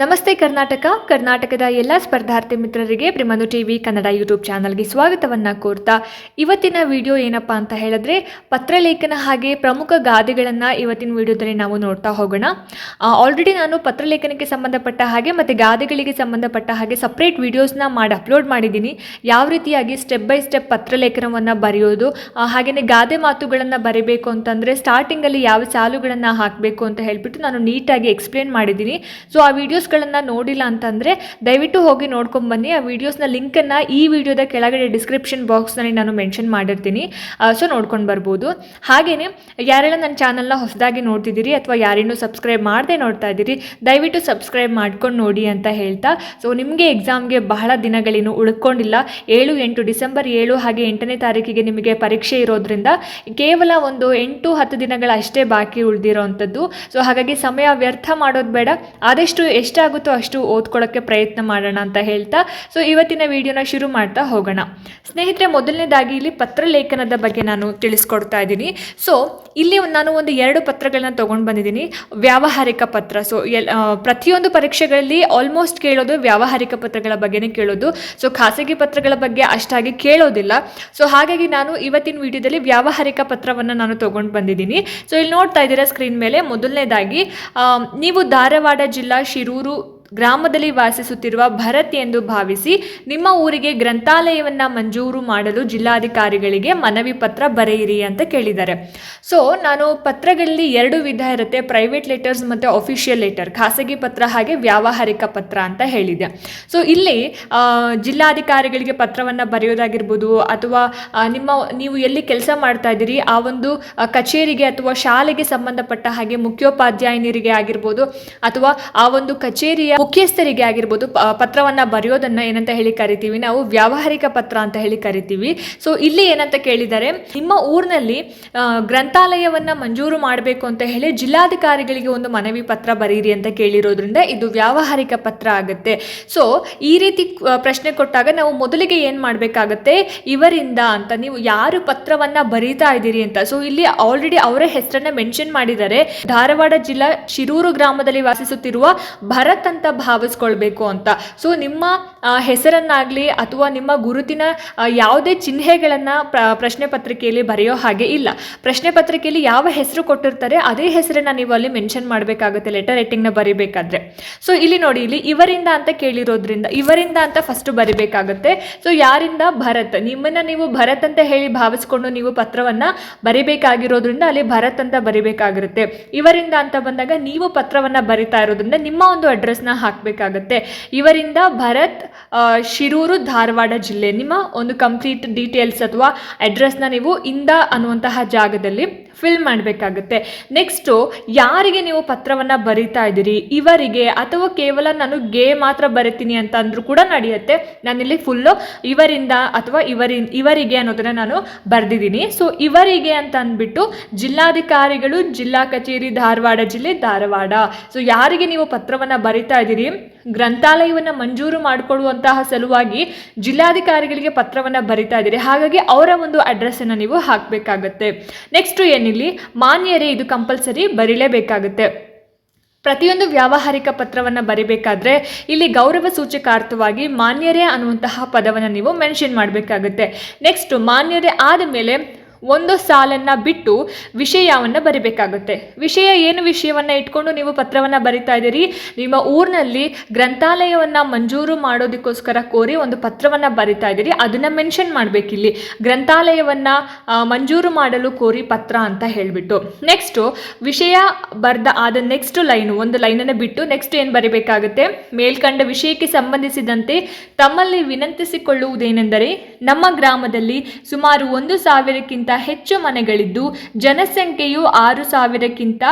ನಮಸ್ತೆ ಕರ್ನಾಟಕದ ಎಲ್ಲ ಸ್ಪರ್ಧಾರ್ಥಿ ಮಿತ್ರರಿಗೆ ಪ್ರಿಮನು ಟಿವಿ ಕನ್ನಡ ಯೂಟ್ಯೂಬ್ ಚಾನಲ್ಗೆ ಸ್ವಾಗತವನ್ನು ಕೋರ್ತಾ ಇವತ್ತಿನ ವಿಡಿಯೋ ಏನಪ್ಪ ಅಂತ ಹೇಳಿದ್ರೆ ಪತ್ರಲೇಖನ ಹಾಗೆ ಪ್ರಮುಖ ಗಾದೆಗಳನ್ನು ಇವತ್ತಿನ ವಿಡಿಯೋದಲ್ಲಿ ನಾವು ನೋಡ್ತಾ ಹೋಗೋಣ. ಆಲ್ರೆಡಿ ನಾನು ಪತ್ರಲೇಖನಕ್ಕೆ ಸಂಬಂಧಪಟ್ಟ ಹಾಗೆ ಮತ್ತು ಗಾದೆಗಳಿಗೆ ಸಂಬಂಧಪಟ್ಟ ಹಾಗೆ ಸಪ್ರೇಟ್ ವಿಡಿಯೋಸ್ನ ಮಾಡಿ ಅಪ್ಲೋಡ್ ಮಾಡಿದ್ದೀನಿ. ಯಾವ ರೀತಿಯಾಗಿ ಸ್ಟೆಪ್ ಬೈ ಸ್ಟೆಪ್ ಪತ್ರಲೇಖನವನ್ನು ಬರೆಯೋದು, ಹಾಗೆಯೇ ಗಾದೆ ಮಾತುಗಳನ್ನು ಬರೀಬೇಕು ಅಂತಂದರೆ ಸ್ಟಾರ್ಟಿಂಗಲ್ಲಿ ಯಾವ ಸಾಲುಗಳನ್ನು ಹಾಕಬೇಕು ಅಂತ ಹೇಳಿಬಿಟ್ಟು ನಾನು ನೀಟಾಗಿ ಎಕ್ಸ್ಪ್ಲೇನ್ ಮಾಡಿದ್ದೀನಿ. ಸೊ ಆ ವಿಡಿಯೋಸ್ಗಳನ್ನು ನೋಡಿಲ್ಲ ಅಂತಂದರೆ ದಯವಿಟ್ಟು ಹೋಗಿ ನೋಡ್ಕೊಂಬನ್ನಿ. ಆ ವಿಡಿಯೋಸ್ನ ಲಿಂಕನ್ನು ಈ ವಿಡಿಯೋದ ಕೆಳಗಡೆ ಡಿಸ್ಕ್ರಿಪ್ಷನ್ ಬಾಕ್ಸ್ನಲ್ಲಿ ನಾನು ಮೆನ್ಷನ್ ಮಾಡಿರ್ತೀನಿ. ಸೊ ನೋಡ್ಕೊಂಡು ಬರ್ಬೋದು. ಹಾಗೆಯೇ ಯಾರೆಲ್ಲ ನನ್ನ ಚಾನಲ್ನ ಹೊಸದಾಗಿ ನೋಡ್ತಿದ್ದೀರಿ ಅಥವಾ ಯಾರಿನ್ನೂ ಸಬ್ಸ್ಕ್ರೈಬ್ ಮಾಡದೆ ನೋಡ್ತಾ ಇದ್ದೀರಿ, ದಯವಿಟ್ಟು ಸಬ್ಸ್ಕ್ರೈಬ್ ಮಾಡ್ಕೊಂಡು ನೋಡಿ ಅಂತ ಹೇಳ್ತಾ, ಸೊ ನಿಮಗೆ ಎಕ್ಸಾಮ್ಗೆ ಬಹಳ ದಿನಗಳೇನು ಉಳ್ಕೊಂಡಿಲ್ಲ. 7-8 ಡಿಸೆಂಬರ್ 7 ಹಾಗೆ 8ನೇ ತಾರೀಕಿಗೆ ನಿಮಗೆ ಪರೀಕ್ಷೆ ಇರೋದ್ರಿಂದ ಕೇವಲ ಒಂದು 8-10 ದಿನಗಳಷ್ಟೇ ಬಾಕಿ ಉಳಿದಿರೋ ಅಂಥದ್ದು. ಸೊ ಹಾಗಾಗಿ ಸಮಯ ವ್ಯರ್ಥ ಮಾಡೋದು ಬೇಡ, ಆದಷ್ಟು ಎಷ್ಟಾಗುತ್ತೋ ಅಷ್ಟು ಓದ್ಕೊಳ್ಳೋಕ್ಕೆ ಪ್ರಯತ್ನ ಮಾಡೋಣ ಅಂತ ಹೇಳ್ತಾ ಸೊ ಇವತ್ತಿನ ವಿಡಿಯೋನ ಶುರು ಮಾಡ್ತಾ ಹೋಗೋಣ. ಸ್ನೇಹಿತರೆ, ಮೊದಲನೇದಾಗಿ ಇಲ್ಲಿ ಪತ್ರಲೇಖನದ ಬಗ್ಗೆ ನಾನು ತಿಳಿಸ್ಕೊಡ್ತಾ ಇದ್ದೀನಿ. ಸೊ ಇಲ್ಲಿ ನಾನು ಒಂದು 2 ಪತ್ರಗಳನ್ನ ತೊಗೊಂಡು ಬಂದಿದ್ದೀನಿ. ವ್ಯಾವಹಾರಿಕ ಪತ್ರ. ಸೊ ಪ್ರತಿಯೊಂದು ಪರೀಕ್ಷೆಗಳಲ್ಲಿ ಆಲ್ಮೋಸ್ಟ್ ಕೇಳೋದು ವ್ಯಾವಹಾರಿಕ ಪತ್ರಗಳ ಬಗ್ಗೆನೇ ಕೇಳೋದು. ಸೊ ಖಾಸಗಿ ಪತ್ರಗಳ ಬಗ್ಗೆ ಅಷ್ಟಾಗಿ ಕೇಳೋದಿಲ್ಲ. ಸೊ ಹಾಗಾಗಿ ನಾನು ಇವತ್ತಿನ ವಿಡಿಯೋದಲ್ಲಿ ವ್ಯಾವಹಾರಿಕ ಪತ್ರವನ್ನು ನಾನು ತೊಗೊಂಡು ಬಂದಿದ್ದೀನಿ. ಸೊ ಇಲ್ಲಿ ನೋಡ್ತಾ ಇದ್ದೀರಾ ಸ್ಕ್ರೀನ್ ಮೇಲೆ, ಮೊದಲನೇದಾಗಿ ನೀವು ಧಾರವಾಡ ಜಿಲ್ಲಾ ಶಿರೂರು ಗ್ರಾಮದಲ್ಲಿ ವಾಸಿಸುತ್ತಿರುವ ಭರತ್ ಎಂದು ಭಾವಿಸಿ ನಿಮ್ಮ ಊರಿಗೆ ಗ್ರಂಥಾಲಯವನ್ನು ಮಂಜೂರು ಮಾಡಲು ಜಿಲ್ಲಾಧಿಕಾರಿಗಳಿಗೆ ಮನವಿ ಪತ್ರ ಬರೆಯಿರಿ ಅಂತ ಕೇಳಿದ್ದಾರೆ. ಸೊ ನಾನು ಪತ್ರಗಳಲ್ಲಿ 2 ವಿಧ ಇರುತ್ತೆ, ಪ್ರೈವೇಟ್ ಲೆಟರ್ಸ್ ಮತ್ತು ಅಫಿಷಿಯಲ್ ಲೆಟರ್, ಖಾಸಗಿ ಪತ್ರ ಹಾಗೆ ವ್ಯಾವಹಾರಿಕ ಪತ್ರ ಅಂತ ಹೇಳಿದೆ. ಸೊ ಇಲ್ಲಿ ಜಿಲ್ಲಾಧಿಕಾರಿಗಳಿಗೆ ಪತ್ರವನ್ನು ಬರೆಯೋದಾಗಿರ್ಬೋದು ಅಥವಾ ನೀವು ಎಲ್ಲಿ ಕೆಲಸ ಮಾಡ್ತಾ ಇದ್ದೀರಿ ಆ ಒಂದು ಕಚೇರಿಗೆ ಅಥವಾ ಶಾಲೆಗೆ ಸಂಬಂಧಪಟ್ಟ ಹಾಗೆ ಮುಖ್ಯೋಪಾಧ್ಯಾಯನಿರಿಗೆ ಆಗಿರ್ಬೋದು ಅಥವಾ ಆ ಒಂದು ಕಚೇರಿಯ ಮುಖ್ಯಸ್ಥರಿಗೆ ಆಗಿರ್ಬೋದು ಪತ್ರವನ್ನು ಬರೆಯೋದನ್ನು ಏನಂತ ಹೇಳಿ ಕರಿತೀವಿ ನಾವು, ವ್ಯಾವಹಾರಿಕ ಪತ್ರ ಅಂತ ಹೇಳಿ ಕರಿತೀವಿ. ಸೊ ಇಲ್ಲಿ ಏನಂತ ಕೇಳಿದ್ದಾರೆ, ನಿಮ್ಮ ಊರಿನಲ್ಲಿ ಗ್ರಂಥಾಲಯವನ್ನು ಮಂಜೂರು ಮಾಡಬೇಕು ಅಂತ ಹೇಳಿ ಜಿಲ್ಲಾಧಿಕಾರಿಗಳಿಗೆ ಒಂದು ಮನವಿ ಪತ್ರ ಬರೀರಿ ಅಂತ ಕೇಳಿರೋದ್ರಿಂದ ಇದು ವ್ಯಾವಹಾರಿಕ ಪತ್ರ ಆಗುತ್ತೆ. ಸೊ ಈ ರೀತಿ ಪ್ರಶ್ನೆ ಕೊಟ್ಟಾಗ ನಾವು ಮೊದಲಿಗೆ ಏನು ಮಾಡಬೇಕಾಗತ್ತೆ, ಇವರಿಂದ ಅಂತ, ನೀವು ಯಾರು ಪತ್ರವನ್ನು ಬರೀತಾ ಇದ್ದೀರಿ ಅಂತ. ಸೊ ಇಲ್ಲಿ ಆಲ್ರೆಡಿ ಅವರ ಹೆಸರನ್ನ ಮೆನ್ಷನ್ ಮಾಡಿದ್ದಾರೆ, ಧಾರವಾಡ ಜಿಲ್ಲಾ ಶಿರೂರು ಗ್ರಾಮದಲ್ಲಿ ವಾಸಿಸುತ್ತಿರುವ ಭರತ್ ಅಂತ ಭಾವಿಸ್ಕೊಳ್ಬೇಕು ಅಂತ. ಸೊ ನಿಮ್ಮ ಹೆಸರನ್ನಾಗಲಿ ಅಥವಾ ನಿಮ್ಮ ಗುರುತಿನ ಯಾವುದೇ ಚಿಹ್ನೆಗಳನ್ನು ಪ್ರಶ್ನೆ ಪತ್ರಿಕೆಯಲ್ಲಿ ಬರೆಯೋ ಹಾಗೆ ಇಲ್ಲ. ಪ್ರಶ್ನೆ ಪತ್ರಿಕೆಯಲ್ಲಿ ಯಾವ ಹೆಸರು ಕೊಟ್ಟಿರ್ತಾರೆ ಅದೇ ಹೆಸರನ್ನ ನೀವು ಅಲ್ಲಿ ಮೆನ್ಷನ್ ಮಾಡಬೇಕಾಗುತ್ತೆ ಲೆಟರ್ ರೈಟಿಂಗ್ನ ಬರಿಬೇಕಾದ್ರೆ. ಸೊ ಇಲ್ಲಿ ನೋಡಿ, ಇಲ್ಲಿ ಇವರಿಂದ ಅಂತ ಕೇಳಿರೋದ್ರಿಂದ ಇವರಿಂದ ಅಂತ ಫಸ್ಟ್ ಬರಿಬೇಕಾಗುತ್ತೆ. ಸೊ ಯಾರಿಂದ? ಭರತ್. ನಿಮ್ಮನ್ನ ನೀವು ಭರತ್ ಅಂತ ಹೇಳಿ ಭಾವಿಸ್ಕೊಂಡು ನೀವು ಪತ್ರವನ್ನ ಬರಿಬೇಕಾಗಿರೋದ್ರಿಂದ ಅಲ್ಲಿ ಭರತ್ ಅಂತ ಬರಿಬೇಕಾಗಿರುತ್ತೆ. ಇವರಿಂದ ಅಂತ ಬಂದಾಗ ನೀವು ಪತ್ರವನ್ನ ಬರಿತಾ ಇರೋದ್ರಿಂದ ನಿಮ್ಮ ಒಂದು ಅಡ್ರೆಸ್ನ ಹಾಕಬೇಕಾಗತ್ತೆ. ಇವರಿಂದ ಭರತ್, ಶಿರೂರು, ಧಾರವಾಡ ಜಿಲ್ಲೆ, ನಿಮ್ಮ ಒಂದು ಕಂಪ್ಲೀಟ್ ಡೀಟೇಲ್ಸ್ ಅಥವಾ ಅಡ್ರೆಸ್ನ ನೀವು ಇಂದ ಅನ್ನುವಂತಹ ಜಾಗದಲ್ಲಿ ಫಿಲ್ ಮಾಡಬೇಕಾಗುತ್ತೆ. ನೆಕ್ಸ್ಟು, ಯಾರಿಗೆ ನೀವು ಪತ್ರವನ್ನು ಬರಿತಾ ಇದ್ದೀರಿ, ಇವರಿಗೆ ಅಥವಾ ಕೇವಲ ನಾನು ಗೆ ಮಾತ್ರ ಬರಿತೀನಿ ಅಂತ ಅಂದ್ರೂ ಕೂಡ ನಡೆಯುತ್ತೆ. ನಾನಿಲ್ಲಿ ಫುಲ್ಲು ಇವರಿಂದ ಅಥವಾ ಇವರಿಗೆ ಅನ್ನೋದನ್ನ ನಾನು ಬರೆದಿದ್ದೀನಿ. ಸೊ ಇವರಿಗೆ ಅಂತ ಅಂದ್ಬಿಟ್ಟು ಜಿಲ್ಲಾಧಿಕಾರಿಗಳು, ಜಿಲ್ಲಾ ಕಚೇರಿ, ಧಾರವಾಡ ಜಿಲ್ಲೆ, ಧಾರವಾಡ. ಸೊ ಯಾರಿಗೆ ನೀವು ಪತ್ರವನ್ನು ಬರಿತಾ ಇದ್ದೀರಿ, ಗ್ರಂಥಾಲಯವನ್ನು ಮಂಜೂರು ಮಾಡಿಕೊಡುವಂತಹ ಸಲುವಾಗಿ ಜಿಲ್ಲಾಧಿಕಾರಿಗಳಿಗೆ ಪತ್ರವನ್ನು ಬರಿತಾ ಇದ್ದೀರಿ, ಹಾಗಾಗಿ ಅವರ ಒಂದು ಅಡ್ರೆಸ್ಸನ್ನು ನೀವು ಹಾಕಬೇಕಾಗತ್ತೆ. ನೆಕ್ಸ್ಟ್ ಏನಿಲ್ಲಿ ಮಾನ್ಯರೇ, ಇದು ಕಂಪಲ್ಸರಿ ಬರೀಲೇಬೇಕಾಗುತ್ತೆ. ಪ್ರತಿಯೊಂದು ವ್ಯಾವಹಾರಿಕ ಪತ್ರವನ್ನು ಬರಿಬೇಕಾದ್ರೆ ಇಲ್ಲಿ ಗೌರವ ಸೂಚಕಾರ್ಥವಾಗಿ ಮಾನ್ಯರೇ ಅನ್ನುವಂತಹ ಪದವನ್ನು ನೀವು ಮೆನ್ಷನ್ ಮಾಡಬೇಕಾಗುತ್ತೆ. ನೆಕ್ಸ್ಟ್ ಮಾನ್ಯರೇ ಆದಮೇಲೆ ಒಂದು ಸಾಲನ್ನು ಬಿಟ್ಟು ವಿಷಯವನ್ನು ಬರಿಬೇಕಾಗುತ್ತೆ. ವಿಷಯ ಏನು ವಿಷಯವನ್ನು ಇಟ್ಕೊಂಡು ನೀವು ಪತ್ರವನ್ನು ಬರಿತಾ ಇದ್ದೀರಿ, ನಿಮ್ಮ ಊರಿನಲ್ಲಿ ಗ್ರಂಥಾಲಯವನ್ನು ಮಂಜೂರು ಮಾಡೋದಕ್ಕೋಸ್ಕರ ಕೋರಿ ಒಂದು ಪತ್ರವನ್ನು ಬರಿತಾ ಇದ್ದೀರಿ, ಅದನ್ನು ಮೆನ್ಷನ್ ಮಾಡಬೇಕಿಲ್ಲಿ, ಗ್ರಂಥಾಲಯವನ್ನು ಮಂಜೂರು ಮಾಡಲು ಕೋರಿ ಪತ್ರ ಅಂತ ಹೇಳಿಬಿಟ್ಟು. ನೆಕ್ಸ್ಟು ವಿಷಯ ಆದ ನೆಕ್ಸ್ಟ್ ಲೈನು, ಒಂದು ಲೈನನ್ನು ಬಿಟ್ಟು ನೆಕ್ಸ್ಟ್ ಏನು ಬರಿಬೇಕಾಗುತ್ತೆ, ಮೇಲ್ಕಂಡ ವಿಷಯಕ್ಕೆ ಸಂಬಂಧಿಸಿದಂತೆ ತಮ್ಮಲ್ಲಿ ವಿನಂತಿಸಿಕೊಳ್ಳುವುದೇನೆಂದರೆ ನಮ್ಮ ಗ್ರಾಮದಲ್ಲಿ ಸುಮಾರು 1,000ಕ್ಕಿಂತ ಹೆಚ್ಚು ಮನೆಗಳಿದ್ದು ಜನಸಂಖ್ಯೆಯು 6,000ಕ್ಕಿಂತ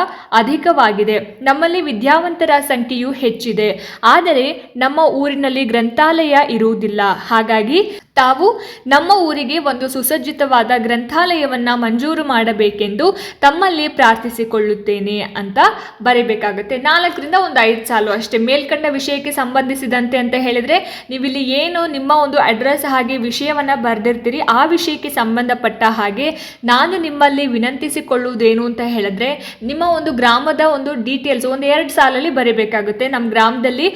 ಅಧಿಕವಾಗಿದೆ. ನಮ್ಮಲ್ಲಿ ವಿದ್ಯಾವಂತರ ಸಂಖ್ಯೆಯು ಹೆಚ್ಚಿದೆ, ಆದರೆ ನಮ್ಮ ಊರಿನಲ್ಲಿ ಗ್ರಂಥಾಲಯ ಇರುವುದಿಲ್ಲ. ಹಾಗಾಗಿ ತಾವು ನಮ್ಮ ಊರಿಗೆ ಒಂದು ಸುಸಜ್ಜಿತವಾದ ಗ್ರಂಥಾಲಯವನ್ನು ಮಂಜೂರು ಮಾಡಬೇಕೆಂದು ತಮ್ಮಲ್ಲಿ ಪ್ರಾರ್ಥಿಸಿಕೊಳ್ಳುತ್ತೇನೆ ಅಂತ ಬರೀಬೇಕಾಗುತ್ತೆ. 4ರಿಂದ ಒಂದು 5 ಸಾಲು ಅಷ್ಟೇ. ಮೇಲ್ಕಂಡ ವಿಷಯಕ್ಕೆ ಸಂಬಂಧಿಸಿದಂತೆ ಅಂತ ಹೇಳಿದರೆ ನೀವಿಲ್ಲಿ ಏನು ನಿಮ್ಮ ಒಂದು ಅಡ್ರೆಸ್ ಹಾಗೆ ವಿಷಯವನ್ನು ಬರೆದಿರ್ತೀರಿ, ಆ ವಿಷಯಕ್ಕೆ ಸಂಬಂಧಪಟ್ಟ ಹಾಗೆ ನಾನು ನಿಮ್ಮಲ್ಲಿ ವಿನಂತಿಸಿಕೊಳ್ಳುವುದೇನು ಅಂತ ಹೇಳಿದ್ರೆ ನಿಮ್ಮ ಒಂದು ಗ್ರಾಮದ ಒಂದು ಡೀಟೇಲ್ಸ್ ಒಂದು 2 ಸಾಲಲ್ಲಿ ಬರೀಬೇಕಾಗುತ್ತೆ. ನಮ್ಮ ಗ್ರಾಮದಲ್ಲಿ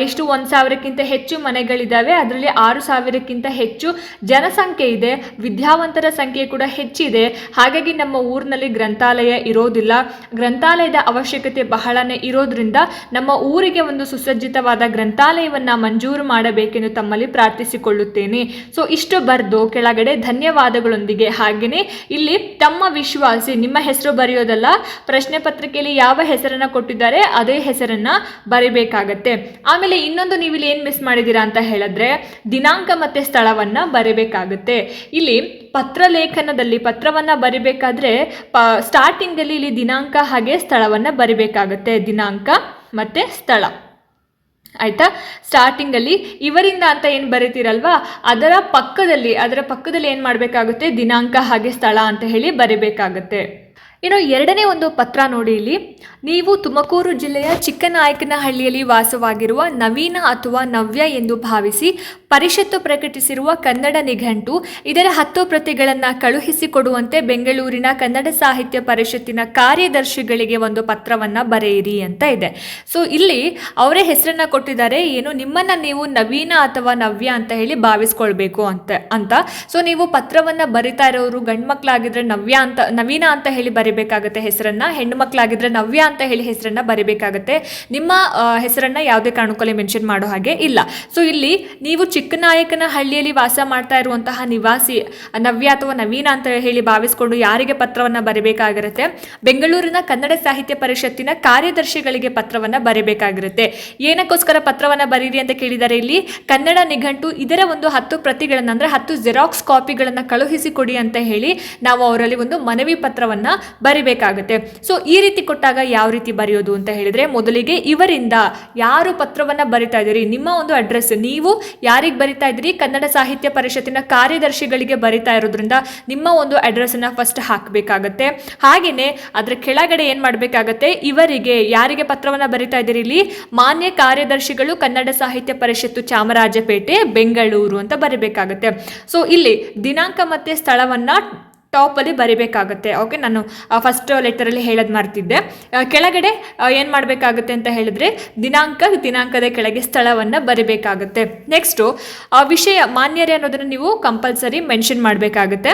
ಎಷ್ಟು 1,000ಕ್ಕಿಂತ ಹೆಚ್ಚು ಮನೆಗಳಿದ್ದಾವೆ, ಅದರಲ್ಲಿ 6,000ಕ್ಕಿಂತ ಹೆಚ್ಚು ಜನಸಂಖ್ಯೆ ಇದೆ, ವಿದ್ಯಾವಂತರ ಸಂಖ್ಯೆ ಕೂಡ ಹೆಚ್ಚಿದೆ. ಹಾಗಾಗಿ ನಮ್ಮ ಊರಿನಲ್ಲಿ ಗ್ರಂಥಾಲಯ ಇರೋದಿಲ್ಲ, ಗ್ರಂಥಾಲಯದ ಅವಶ್ಯಕತೆ ಬಹಳನೇ ಇರೋದ್ರಿಂದ ನಮ್ಮ ಊರಿಗೆ ಒಂದು ಸುಸಜ್ಜಿತವಾದ ಗ್ರಂಥಾಲಯವನ್ನು ಮಂಜೂರು ಮಾಡಬೇಕೆಂದು ತಮ್ಮಲ್ಲಿ ಪ್ರಾರ್ಥಿಸಿಕೊಳ್ಳುತ್ತೇನೆ. ಸೊ ಇಷ್ಟು ಬರೆದು ಕೆಳಗಡೆ ಧನ್ಯವಾದಗಳೊಂದಿಗೆ ಹಾಗೆಯೇ ಇಲ್ಲಿ ತಮ್ಮ ವಿಶ್ವಾಸಿ, ನಿಮ್ಮ ಹೆಸರು ಬರೆಯೋದಲ್ಲ, ಪ್ರಶ್ನೆ ಪತ್ರಿಕೆಯಲ್ಲಿ ಯಾವ ಹೆಸರನ್ನು ಕೊಟ್ಟಿದ್ದಾರೆ ಅದೇ ಹೆಸರನ್ನ ಬರೀಬೇಕಾಗತ್ತೆ. ಆಮೇಲೆ ಇನ್ನೊಂದು ನೀವು ಇಲ್ಲಿ ಏನು ಮಿಸ್ ಮಾಡಿದ್ದೀರಾ ಅಂತ ಹೇಳಿದ್ರೆ ದಿನಾಂಕ ಮತ್ತು ಸ್ಥಳವನ್ನು ಬರೀಬೇಕಾಗುತ್ತೆ. ಇಲ್ಲಿ ಪತ್ರಲೇಖನದಲ್ಲಿ ಪತ್ರವನ್ನು ಬರಿಬೇಕಾದ್ರೆ ಸ್ಟಾರ್ಟಿಂಗಲ್ಲಿ ಇಲ್ಲಿ ದಿನಾಂಕ ಹಾಗೆ ಸ್ಥಳವನ್ನು ಬರಿಬೇಕಾಗುತ್ತೆ. ದಿನಾಂಕ ಮತ್ತು ಸ್ಥಳ ಆಯಿತಾ. ಸ್ಟಾರ್ಟಿಂಗಲ್ಲಿ ಇವರಿಂದ ಅಂತ ಏನು ಬರೀತೀರಲ್ವಾ ಅದರ ಪಕ್ಕದಲ್ಲಿ ಏನು ಮಾಡಬೇಕಾಗುತ್ತೆ, ದಿನಾಂಕ ಹಾಗೆ ಸ್ಥಳ ಅಂತ ಹೇಳಿ ಬರಿಬೇಕಾಗುತ್ತೆ. ಇನ್ನು 2ನೇ ಒಂದು ಪತ್ರ ನೋಡಿ, ಇಲ್ಲಿ ನೀವು ತುಮಕೂರು ಜಿಲ್ಲೆಯ ಚಿಕ್ಕನಾಯಕನಹಳ್ಳಿಯಲ್ಲಿ ವಾಸವಾಗಿರುವ ನವೀನ ಅಥವಾ ನವ್ಯ ಎಂದು ಭಾವಿಸಿ ಪರಿಷತ್ತು ಪ್ರಕಟಿಸಿರುವ ಕನ್ನಡ ನಿಘಂಟು ಇದರ 10 ಪ್ರತಿಗಳನ್ನು ಕಳುಹಿಸಿಕೊಡುವಂತೆ ಬೆಂಗಳೂರಿನ ಕನ್ನಡ ಸಾಹಿತ್ಯ ಪರಿಷತ್ತಿನ ಕಾರ್ಯದರ್ಶಿಗಳಿಗೆ ಒಂದು ಪತ್ರವನ್ನು ಬರೆಯಿರಿ ಅಂತ ಇದೆ. ಸೊ ಇಲ್ಲಿ ಅವರೇ ಹೆಸರನ್ನ ಕೊಟ್ಟಿದ್ದಾರೆ, ಏನು ನಿಮ್ಮನ್ನು ನೀವು ನವೀನ ಅಥವಾ ನವ್ಯ ಅಂತ ಹೇಳಿ ಭಾವಿಸ್ಕೊಳ್ಬೇಕು ಅಂತ. ಸೊ ನೀವು ಪತ್ರವನ್ನು ಬರಿತಾ ಇರೋರು ಗಂಡು ಮಕ್ಕಳಾಗಿದ್ರೆ ನವೀನ ಅಂತ ಹೇಳಿ ಬರಿಬೇಕಾಗುತ್ತೆ ಹೆಸರನ್ನ, ಹೆಣ್ಣು ಮಕ್ಕಳಾಗಿದ್ರೆ ನವ್ಯ ಅಂತ ಹೇಳಿ ಹೆಸರನ್ನ ಬರಿಬೇಕಾಗುತ್ತೆ. ನಿಮ್ಮ ಹೆಸರನ್ನ ಯಾವುದೇ ಕಾರಣಕ್ಕೂ ಮೆನ್ಷನ್ ಮಾಡೋ ಹಾಗೆ ಇಲ್ಲ. ಸೊ ಇಲ್ಲಿ ನೀವು ಚಿಕ್ಕನಾಯಕನಹಳ್ಳಿಯಲ್ಲಿ ವಾಸ ಮಾಡ್ತಾ ಇರುವಂತಹ ನಿವಾಸಿ ನವ್ಯ ಅಥವಾ ನವೀನ ಅಂತ ಹೇಳಿ ಭಾವಿಸ್ಕೊಂಡು ಯಾರಿಗೆ ಪತ್ರವನ್ನು ಬರಿಬೇಕಾಗಿರುತ್ತೆ, ಬೆಂಗಳೂರಿನ ಕನ್ನಡ ಸಾಹಿತ್ಯ ಪರಿಷತ್ತಿನ ಕಾರ್ಯದರ್ಶಿಗಳಿಗೆ ಪತ್ರವನ್ನು ಬರಿಬೇಕಾಗಿರುತ್ತೆ. ಏನಕ್ಕೋಸ್ಕರ ಪತ್ರವನ್ನು ಬರೀರಿ ಅಂತ ಕೇಳಿದ್ದಾರೆ, ಇಲ್ಲಿ ಕನ್ನಡ ನಿಘಂಟು ಇದರ ಒಂದು 10 ಪ್ರತಿಗಳನ್ನು ಅಂದರೆ 10 ಜೆರಾಕ್ಸ್ ಕಾಪಿಗಳನ್ನು ಕಳುಹಿಸಿಕೊಡಿ ಅಂತ ಹೇಳಿ ನಾವು ಅವರಲ್ಲಿ ಒಂದು ಮನವಿ ಪತ್ರವನ್ನು ಬರಿಬೇಕಾಗುತ್ತೆ. ಸೊ ಈ ರೀತಿ ಕೊಟ್ಟಾಗ ಯಾವ ರೀತಿ ಬರೆಯೋದು ಅಂತ ಹೇಳಿದ್ರೆ, ಮೊದಲಿಗೆ ಇವರಿಂದ ಯಾರು ಪತ್ರವನ್ನು ಬರಿತಾ ಇದ್ದೀರಿ, ನಿಮ್ಮ ಒಂದು ಅಡ್ರೆಸ್, ನೀವು ಯಾರಿಗೆ ಬರಿತಾ ಇದ್ದೀರಿ, ಕನ್ನಡ ಸಾಹಿತ್ಯ ಪರಿಷತ್ತಿನ ಕಾರ್ಯದರ್ಶಿಗಳಿಗೆ ಬರಿತಾ ಇರೋದ್ರಿಂದ ನಿಮ್ಮ ಒಂದು ಅಡ್ರೆಸ್ ಅನ್ನ ಫಸ್ಟ್ ಹಾಕಬೇಕಾಗತ್ತೆ. ಹಾಗೇನೆ ಅದರ ಕೆಳಗಡೆ ಏನ್ ಮಾಡಬೇಕಾಗತ್ತೆ, ಇವರಿಗೆ ಯಾರಿಗೆ ಪತ್ರವನ್ನ ಬರಿತಾ ಇದ್ದೀರಿ, ಇಲ್ಲಿ ಮಾನ್ಯ ಕಾರ್ಯದರ್ಶಿಗಳು ಕನ್ನಡ ಸಾಹಿತ್ಯ ಪರಿಷತ್ತು ಚಾಮರಾಜಪೇಟೆ ಬೆಂಗಳೂರು ಅಂತ ಬರಿಬೇಕಾಗತ್ತೆ. ಸೊ ಇಲ್ಲಿ ದಿನಾಂಕ ಮತ್ತೆ ಸ್ಥಳವನ್ನ ಟಾಪಲ್ಲಿ ಬರಿಬೇಕಾಗುತ್ತೆ. ಓಕೆ, ನಾನು ಫಸ್ಟ್ ಲೆಟರಲ್ಲಿ ಹೇಳೋದು ಮರ್ತಿದ್ದೆ. ಕೆಳಗಡೆ ಏನು ಮಾಡಬೇಕಾಗುತ್ತೆ ಅಂತ ಹೇಳಿದ್ರೆ ದಿನಾಂಕದ ಕೆಳಗೆ ಸ್ಥಳವನ್ನು ಬರಿಬೇಕಾಗುತ್ತೆ. ನೆಕ್ಸ್ಟು ವಿಷಯ ಮಾನ್ಯರೇ ಅನ್ನೋದನ್ನು ನೀವು ಕಂಪಲ್ಸರಿ ಮೆನ್ಷನ್ ಮಾಡಬೇಕಾಗುತ್ತೆ.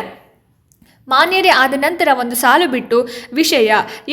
ಮಾನ್ಯರೇ ಆದ ನಂತರ ಒಂದು ಸಾಲು ಬಿಟ್ಟು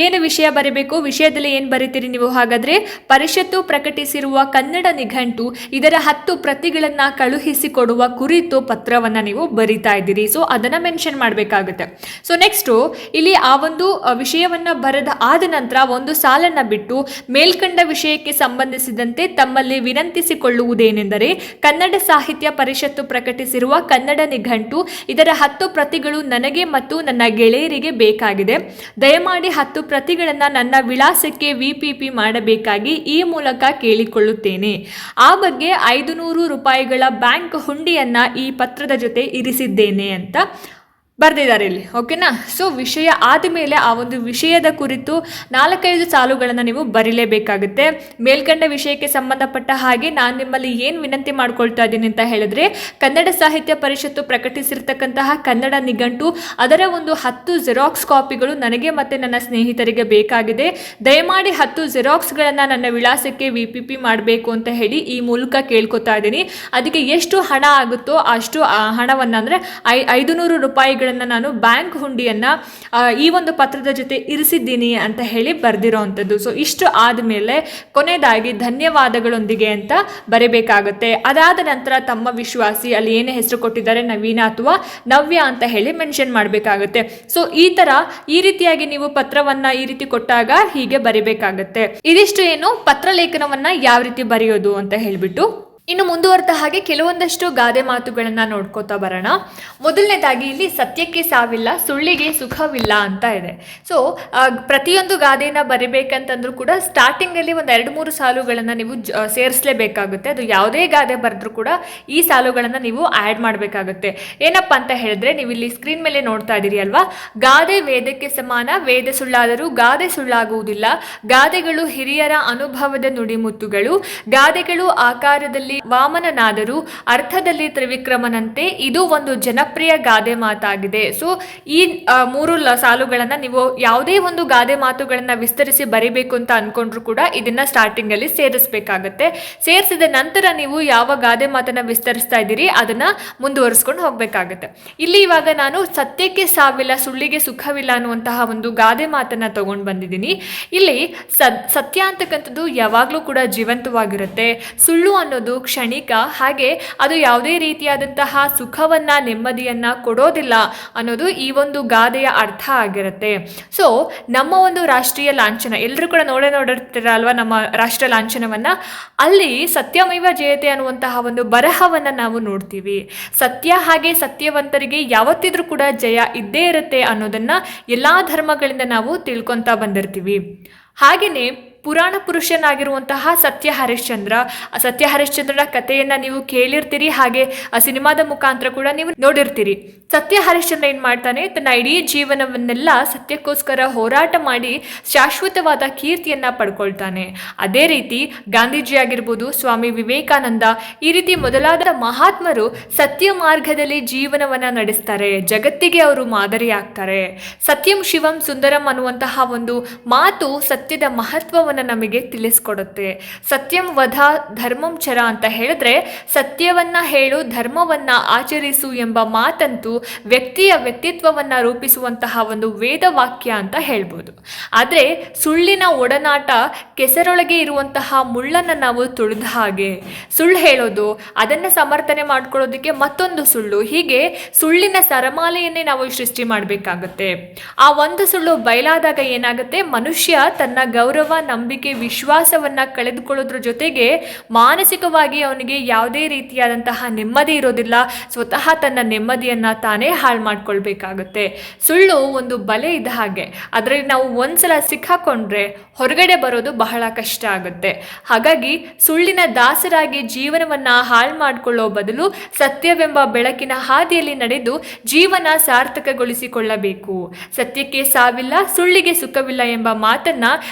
ಏನು ವಿಷಯ ಬರೀಬೇಕು, ವಿಷಯದಲ್ಲಿ ಏನು ಬರೀತೀರಿ ನೀವು, ಹಾಗಾದರೆ ಪರಿಷತ್ತು ಪ್ರಕಟಿಸಿರುವ ಕನ್ನಡ ನಿಘಂಟು ಇದರ 10 ಪ್ರತಿಗಳನ್ನು ಕಳುಹಿಸಿಕೊಡುವ ಕುರಿತು ಪತ್ರವನ್ನು ನೀವು ಬರಿತಾ ಇದ್ದೀರಿ. ಸೊ ಅದನ್ನು ಮೆನ್ಷನ್ ಮಾಡಬೇಕಾಗುತ್ತೆ. ಸೊ ನೆಕ್ಸ್ಟು ಇಲ್ಲಿ ಆ ಒಂದು ವಿಷಯವನ್ನು ಬರೆದ ಆದ ನಂತರ ಒಂದು ಸಾಲನ್ನು ಬಿಟ್ಟು ಮೇಲ್ಕಂಡ ವಿಷಯಕ್ಕೆ ಸಂಬಂಧಿಸಿದಂತೆ ತಮ್ಮಲ್ಲಿ ವಿನಂತಿಸಿಕೊಳ್ಳುವುದೇನೆಂದರೆ ಕನ್ನಡ ಸಾಹಿತ್ಯ ಪರಿಷತ್ತು ಪ್ರಕಟಿಸಿರುವ ಕನ್ನಡ ನಿಘಂಟು ಇದರ 10 ಪ್ರತಿಗಳು ನನಗೆ ಮತ್ತು ನನ್ನ ಗೆಳೆಯರಿಗೆ ಬೇಕಾಗಿದೆ. ದಯಮಾಡಿ 10 ಪ್ರತಿಗಳನ್ನು ನನ್ನ ವಿಳಾಸಕ್ಕೆ ವಿಪಿಪಿ ಮಾಡಬೇಕಾಗಿ ಈ ಮೂಲಕ ಕೇಳಿಕೊಳ್ಳುತ್ತೇನೆ. ಆ ಬಗ್ಗೆ 500 ರೂಪಾಯಿಗಳ ಬ್ಯಾಂಕ್ ಹುಂಡಿಯನ್ನು ಈ ಪತ್ರದ ಜೊತೆ ಇರಿಸಿದ್ದೇನೆ ಅಂತ ಬರೆದಿದ್ದಾರೆ ಇಲ್ಲಿ. ಓಕೆನಾ. ಸೊ ವಿಷಯ ಆದಮೇಲೆ ಆ ಒಂದು ವಿಷಯದ ಕುರಿತು 4-5 ಸಾಲುಗಳನ್ನು ನೀವು ಬರೀಲೇಬೇಕಾಗುತ್ತೆ. ಮೇಲ್ಕಂಡ ವಿಷಯಕ್ಕೆ ಸಂಬಂಧಪಟ್ಟ ಹಾಗೆ ನಾನು ನಿಮ್ಮಲ್ಲಿ ಏನು ವಿನಂತಿ ಮಾಡ್ಕೊಳ್ತಾ ಇದ್ದೀನಿ ಅಂತ ಹೇಳಿದ್ರೆ, ಕನ್ನಡ ಸಾಹಿತ್ಯ ಪರಿಷತ್ತು ಪ್ರಕಟಿಸಿರ್ತಕ್ಕಂತಹ ಕನ್ನಡ ನಿಘಂಟು ಅದರ ಒಂದು 10 ಜೆರಾಕ್ಸ್ ಕಾಪಿಗಳು ನನಗೆ ಮತ್ತು ನನ್ನ ಸ್ನೇಹಿತರಿಗೆ ಬೇಕಾಗಿದೆ. ದಯಮಾಡಿ 10 ಜೆರಾಕ್ಸ್ಗಳನ್ನು ನನ್ನ ವಿಳಾಸಕ್ಕೆ ವಿಪಿಪಿ ಮಾಡಬೇಕು ಅಂತ ಹೇಳಿ ಈ ಮೂಲಕ ಕೇಳ್ಕೊತಾ ಇದ್ದೀನಿ. ಅದಕ್ಕೆ ಎಷ್ಟು ಹಣ ಆಗುತ್ತೋ ಅಷ್ಟು ಹಣವನ್ನು ಅಂದರೆ 500 ರೂಪಾಯಿಗಳನ್ನು ನಾನು ಬ್ಯಾಂಕ್ ಹುಂಡಿಯನ್ನು ಈ ಒಂದು ಪತ್ರದ ಜೊತೆ ಇರಿಸಿದ್ದೀನಿ ಅಂತ ಹೇಳಿ ಬರೆದಿರೋವಂಥದ್ದು. ಸೊ ಇಷ್ಟು ಆದಮೇಲೆ ಕೊನೆಯದಾಗಿ ಧನ್ಯವಾದಗಳೊಂದಿಗೆ ಅಂತ ಬರೀಬೇಕಾಗುತ್ತೆ. ಅದಾದ ನಂತರ ತಮ್ಮ ವಿಶ್ವಾಸಿ, ಅಲ್ಲಿ ಏನೇ ಹೆಸರು ಕೊಟ್ಟಿದ್ದಾರೆ ನವೀನ ಅಥವಾ ನವ್ಯ ಅಂತ ಹೇಳಿ ಮೆನ್ಷನ್ ಮಾಡಬೇಕಾಗುತ್ತೆ. ಸೊ ಈ ರೀತಿಯಾಗಿ ನೀವು ಪತ್ರವನ್ನ ಈ ರೀತಿ ಕೊಟ್ಟಾಗ ಹೀಗೆ ಬರಿಬೇಕಾಗತ್ತೆ. ಇದಿಷ್ಟು ಏನು ಪತ್ರ ಲೇಖನವನ್ನ ಯಾವ ರೀತಿ ಬರೆಯೋದು ಅಂತ ಹೇಳ್ಬಿಟ್ಟು. ಇನ್ನು ಮುಂದುವರೆದ ಹಾಗೆ ಕೆಲವೊಂದಷ್ಟು ಗಾದೆ ಮಾತುಗಳನ್ನು ನೋಡ್ಕೋತಾ ಬರೋಣ. ಮೊದಲನೇದಾಗಿ ಇಲ್ಲಿ ಸತ್ಯಕ್ಕೆ ಸಾವಿಲ್ಲ, ಸುಳ್ಳಿಗೆ ಸುಖವಿಲ್ಲ ಅಂತ ಇದೆ. ಸೊ ಪ್ರತಿಯೊಂದು ಗಾದೆನ ಬರಿಬೇಕಂತಂದ್ರೂ ಕೂಡ ಸ್ಟಾರ್ಟಿಂಗಲ್ಲಿ ಒಂದು 2-3 ಸಾಲುಗಳನ್ನು ನೀವು ಸೇರಿಸಲೇಬೇಕಾಗುತ್ತೆ. ಅದು ಯಾವುದೇ ಗಾದೆ ಬರೆದ್ರೂ ಕೂಡ ಈ ಸಾಲುಗಳನ್ನು ನೀವು ಆ್ಯಡ್ ಮಾಡಬೇಕಾಗುತ್ತೆ. ಏನಪ್ಪ ಅಂತ ಹೇಳಿದ್ರೆ, ನೀವು ಇಲ್ಲಿ ಸ್ಕ್ರೀನ್ ಮೇಲೆ ನೋಡ್ತಾ ಇದ್ದೀರಿ ಅಲ್ವಾ, ಗಾದೆ ವೇದಕ್ಕೆ ಸಮಾನ, ವೇದ ಸುಳ್ಳಾದರೂ ಗಾದೆ ಸುಳ್ಳಾಗುವುದಿಲ್ಲ, ಗಾದೆಗಳು ಹಿರಿಯರ ಅನುಭವದ ನುಡಿಮುತ್ತುಗಳು, ಗಾದೆಗಳು ಆಕಾರದಲ್ಲಿ ವಾಮನನಾದರೂ ಅರ್ಥದಲ್ಲಿ ತ್ರಿವಿಕ್ರಮನಂತೆ, ಇದು ಒಂದು ಜನಪ್ರಿಯ ಗಾದೆ ಮಾತಾಗಿದೆ. ಸೊ ಈ 3 ಸಾಲುಗಳನ್ನು ನೀವು ಯಾವುದೇ ಒಂದು ಗಾದೆ ಮಾತುಗಳನ್ನು ವಿಸ್ತರಿಸಿ ಬರಿಬೇಕು ಅಂತ ಅನ್ಕೊಂಡ್ರು ಕೂಡ ಇದನ್ನ ಸ್ಟಾರ್ಟಿಂಗ್ ಅಲ್ಲಿ ಸೇರಿಸಬೇಕಾಗತ್ತೆ. ಸೇರಿಸಿದ ನಂತರ ನೀವು ಯಾವ ಗಾದೆ ಮಾತನ್ನ ವಿಸ್ತರಿಸ್ತಾ ಇದ್ದೀರಿ ಅದನ್ನ ಮುಂದುವರಿಸ್ಕೊಂಡು ಹೋಗ್ಬೇಕಾಗತ್ತೆ. ಇಲ್ಲಿ ಇವಾಗ ನಾನು ಸತ್ಯಕ್ಕೆ ಸಾವಿಲ್ಲ, ಸುಳ್ಳಿಗೆ ಸುಖವಿಲ್ಲ ಅನ್ನುವಂತಹ ಒಂದು ಗಾದೆ ಮಾತನ್ನ ತಗೊಂಡು ಬಂದಿದ್ದೀನಿ. ಇಲ್ಲಿ ಸತ್ಯ ಅಂತಕ್ಕಂಥದ್ದು ಯಾವಾಗಲೂ ಕೂಡ ಜೀವಂತವಾಗಿರುತ್ತೆ. ಸುಳ್ಳು ಅನ್ನೋದು ಕ್ಷಣಿಕ, ಹಾಗೆ ಅದು ಯಾವುದೇ ರೀತಿಯಾದಂತಹ ಸುಖವನ್ನ ನೆಮ್ಮದಿಯನ್ನ ಕೊಡೋದಿಲ್ಲ ಅನ್ನೋದು ಈ ಒಂದು ಗಾದೆಯ ಅರ್ಥ ಆಗಿರುತ್ತೆ. ಸೊ ನಮ್ಮ ಒಂದು ರಾಷ್ಟ್ರೀಯ ಲಾಂಛನ ಎಲ್ಲರೂ ಕೂಡ ನೋಡಿರ್ತೀರ ಅಲ್ವಾ, ನಮ್ಮ ರಾಷ್ಟ್ರ ಲಾಂಛನವನ್ನ, ಅಲ್ಲಿ ಸತ್ಯಮೇವ ಜಯತೆ ಅನ್ನುವಂತಹ ಒಂದು ಬರಹವನ್ನ ನಾವು ನೋಡ್ತೀವಿ. ಸತ್ಯ ಹಾಗೆ ಸತ್ಯವಂತರಿಗೆ ಯಾವತ್ತಿದ್ರೂ ಕೂಡ ಜಯ ಇದ್ದೇ ಇರುತ್ತೆ ಅನ್ನೋದನ್ನ ಎಲ್ಲಾ ಧರ್ಮಗಳಿಂದ ನಾವು ತಿಳ್ಕೊಂತ ಬಂದಿರ್ತೀವಿ. ಹಾಗೆಯೇ ಪುರಾಣ ಪುರುಷನಾಗಿರುವಂತಹ ಸತ್ಯ ಹರಿಶ್ಚಂದ್ರನ ಕಥೆಯನ್ನ ನೀವು ಕೇಳಿರ್ತೀರಿ, ಹಾಗೆ ಆ ಸಿನಿಮಾದ ಮುಖಾಂತರ ಕೂಡ ನೀವು ನೋಡಿರ್ತೀರಿ. ಸತ್ಯ ಹರಿಶ್ಚಂದ್ರ ಏನ್ ಮಾಡ್ತಾನೆ, ತನ್ನ ಇಡೀ ಜೀವನವನ್ನೆಲ್ಲ ಸತ್ಯಕ್ಕೋಸ್ಕರ ಹೋರಾಟ ಮಾಡಿ ಶಾಶ್ವತವಾದ ಕೀರ್ತಿಯನ್ನ ಪಡ್ಕೊಳ್ತಾನೆ. ಅದೇ ರೀತಿ ಗಾಂಧೀಜಿ ಆಗಿರ್ಬೋದು, ಸ್ವಾಮಿ ವಿವೇಕಾನಂದ, ಈ ರೀತಿ ಮೊದಲಾದ ಮಹಾತ್ಮರು ಸತ್ಯ ಮಾರ್ಗದಲ್ಲಿ ಜೀವನವನ್ನ ನಡೆಸ್ತಾರೆ, ಜಗತ್ತಿಗೆ ಅವರು ಮಾದರಿ ಆಗ್ತಾರೆ. ಸತ್ಯಂ ಶಿವಂ ಸುಂದರಂ ಅನ್ನುವಂತಹ ಒಂದು ಮಾತು ಸತ್ಯದ ಮಹತ್ವವನ್ನು ನಮಗೆ ತಿಳಿಸ್ಕೊಡುತ್ತೆ. ಸತ್ಯಂ ವಧ ಧರ್ಮಂ ಚರ ಅಂತ ಹೇಳಿದ್ರೆ, ಸತ್ಯವನ್ನ ಹೇಳು, ಧರ್ಮವನ್ನ ಆಚರಿಸು ಎಂಬ ಮಾತಂತೂ ವ್ಯಕ್ತಿಯ ವ್ಯಕ್ತಿತ್ವವನ್ನ ರೂಪಿಸುವಂತಹ ಒಂದು ವೇದವಾಕ್ಯ ಅಂತ ಹೇಳ್ಬೋದು. ಆದ್ರೆ ಸುಳ್ಳಿನ ಒಡನಾಟ ಕೆಸರೊಳಗೆ ಇರುವಂತಹ ಮುಳ್ಳನ್ನ ನಾವು ತುಳಿದ ಹಾಗೆ. ಸುಳ್ಳು ಹೇಳೋದು, ಅದನ್ನ ಸಮರ್ಥನೆ ಮಾಡ್ಕೊಳ್ಳೋದಕ್ಕೆ ಮತ್ತೊಂದು ಸುಳ್ಳು, ಹೀಗೆ ಸುಳ್ಳಿನ ಸರಮಾಲೆಯನ್ನೇ ನಾವು ಸೃಷ್ಟಿ ಮಾಡಬೇಕಾಗುತ್ತೆ. ಆ ಒಂದು ಸುಳ್ಳು ಬಯಲಾದಾಗ ಏನಾಗುತ್ತೆ, ಮನುಷ್ಯ ತನ್ನ ಗೌರವ, ನಂಬಿಕೆ, ವಿಶ್ವಾಸವನ್ನ ಕಳೆದುಕೊಳ್ಳೋದ್ರ ಜೊತೆಗೆ ಮಾನಸಿಕವಾಗಿ ಅವನಿಗೆ ಯಾವುದೇ ರೀತಿಯಾದಂತಹ ನೆಮ್ಮದಿ ಇರೋದಿಲ್ಲ. ಸ್ವತಃ ತನ್ನ ನೆಮ್ಮದಿಯನ್ನ ತಾನೇ ಹಾಳು ಮಾಡ್ಕೊಳ್ಬೇಕಾಗುತ್ತೆ. ಸುಳ್ಳು ಒಂದು ಬಲೆ ಇದ್ದ ಹಾಗೆ, ಅದರಲ್ಲಿ ನಾವು ಒಂದ್ಸಲ ಸಿಕ್ಕಾಕೊಂಡ್ರೆ ಹೊರಗಡೆ ಬರೋದು ಬಹಳ ಕಷ್ಟ ಆಗುತ್ತೆ. ಹಾಗಾಗಿ ಸುಳ್ಳಿನ ದಾಸರಾಗಿ ಜೀವನವನ್ನ ಹಾಳು ಮಾಡಿಕೊಳ್ಳೋ ಬದಲು ಸತ್ಯವೆಂಬ ಬೆಳಕಿನ ಹಾದಿಯಲ್ಲಿ ನಡೆದು ಜೀವನ ಸಾರ್ಥಕಗೊಳಿಸಿಕೊಳ್ಳಬೇಕು. ಸತ್ಯಕ್ಕೆ ಸಾವಿಲ್ಲ, ಸುಳ್ಳಿಗೆ ಸುಖವಿಲ್ಲ ಎಂಬ ಮಾತನ್ನ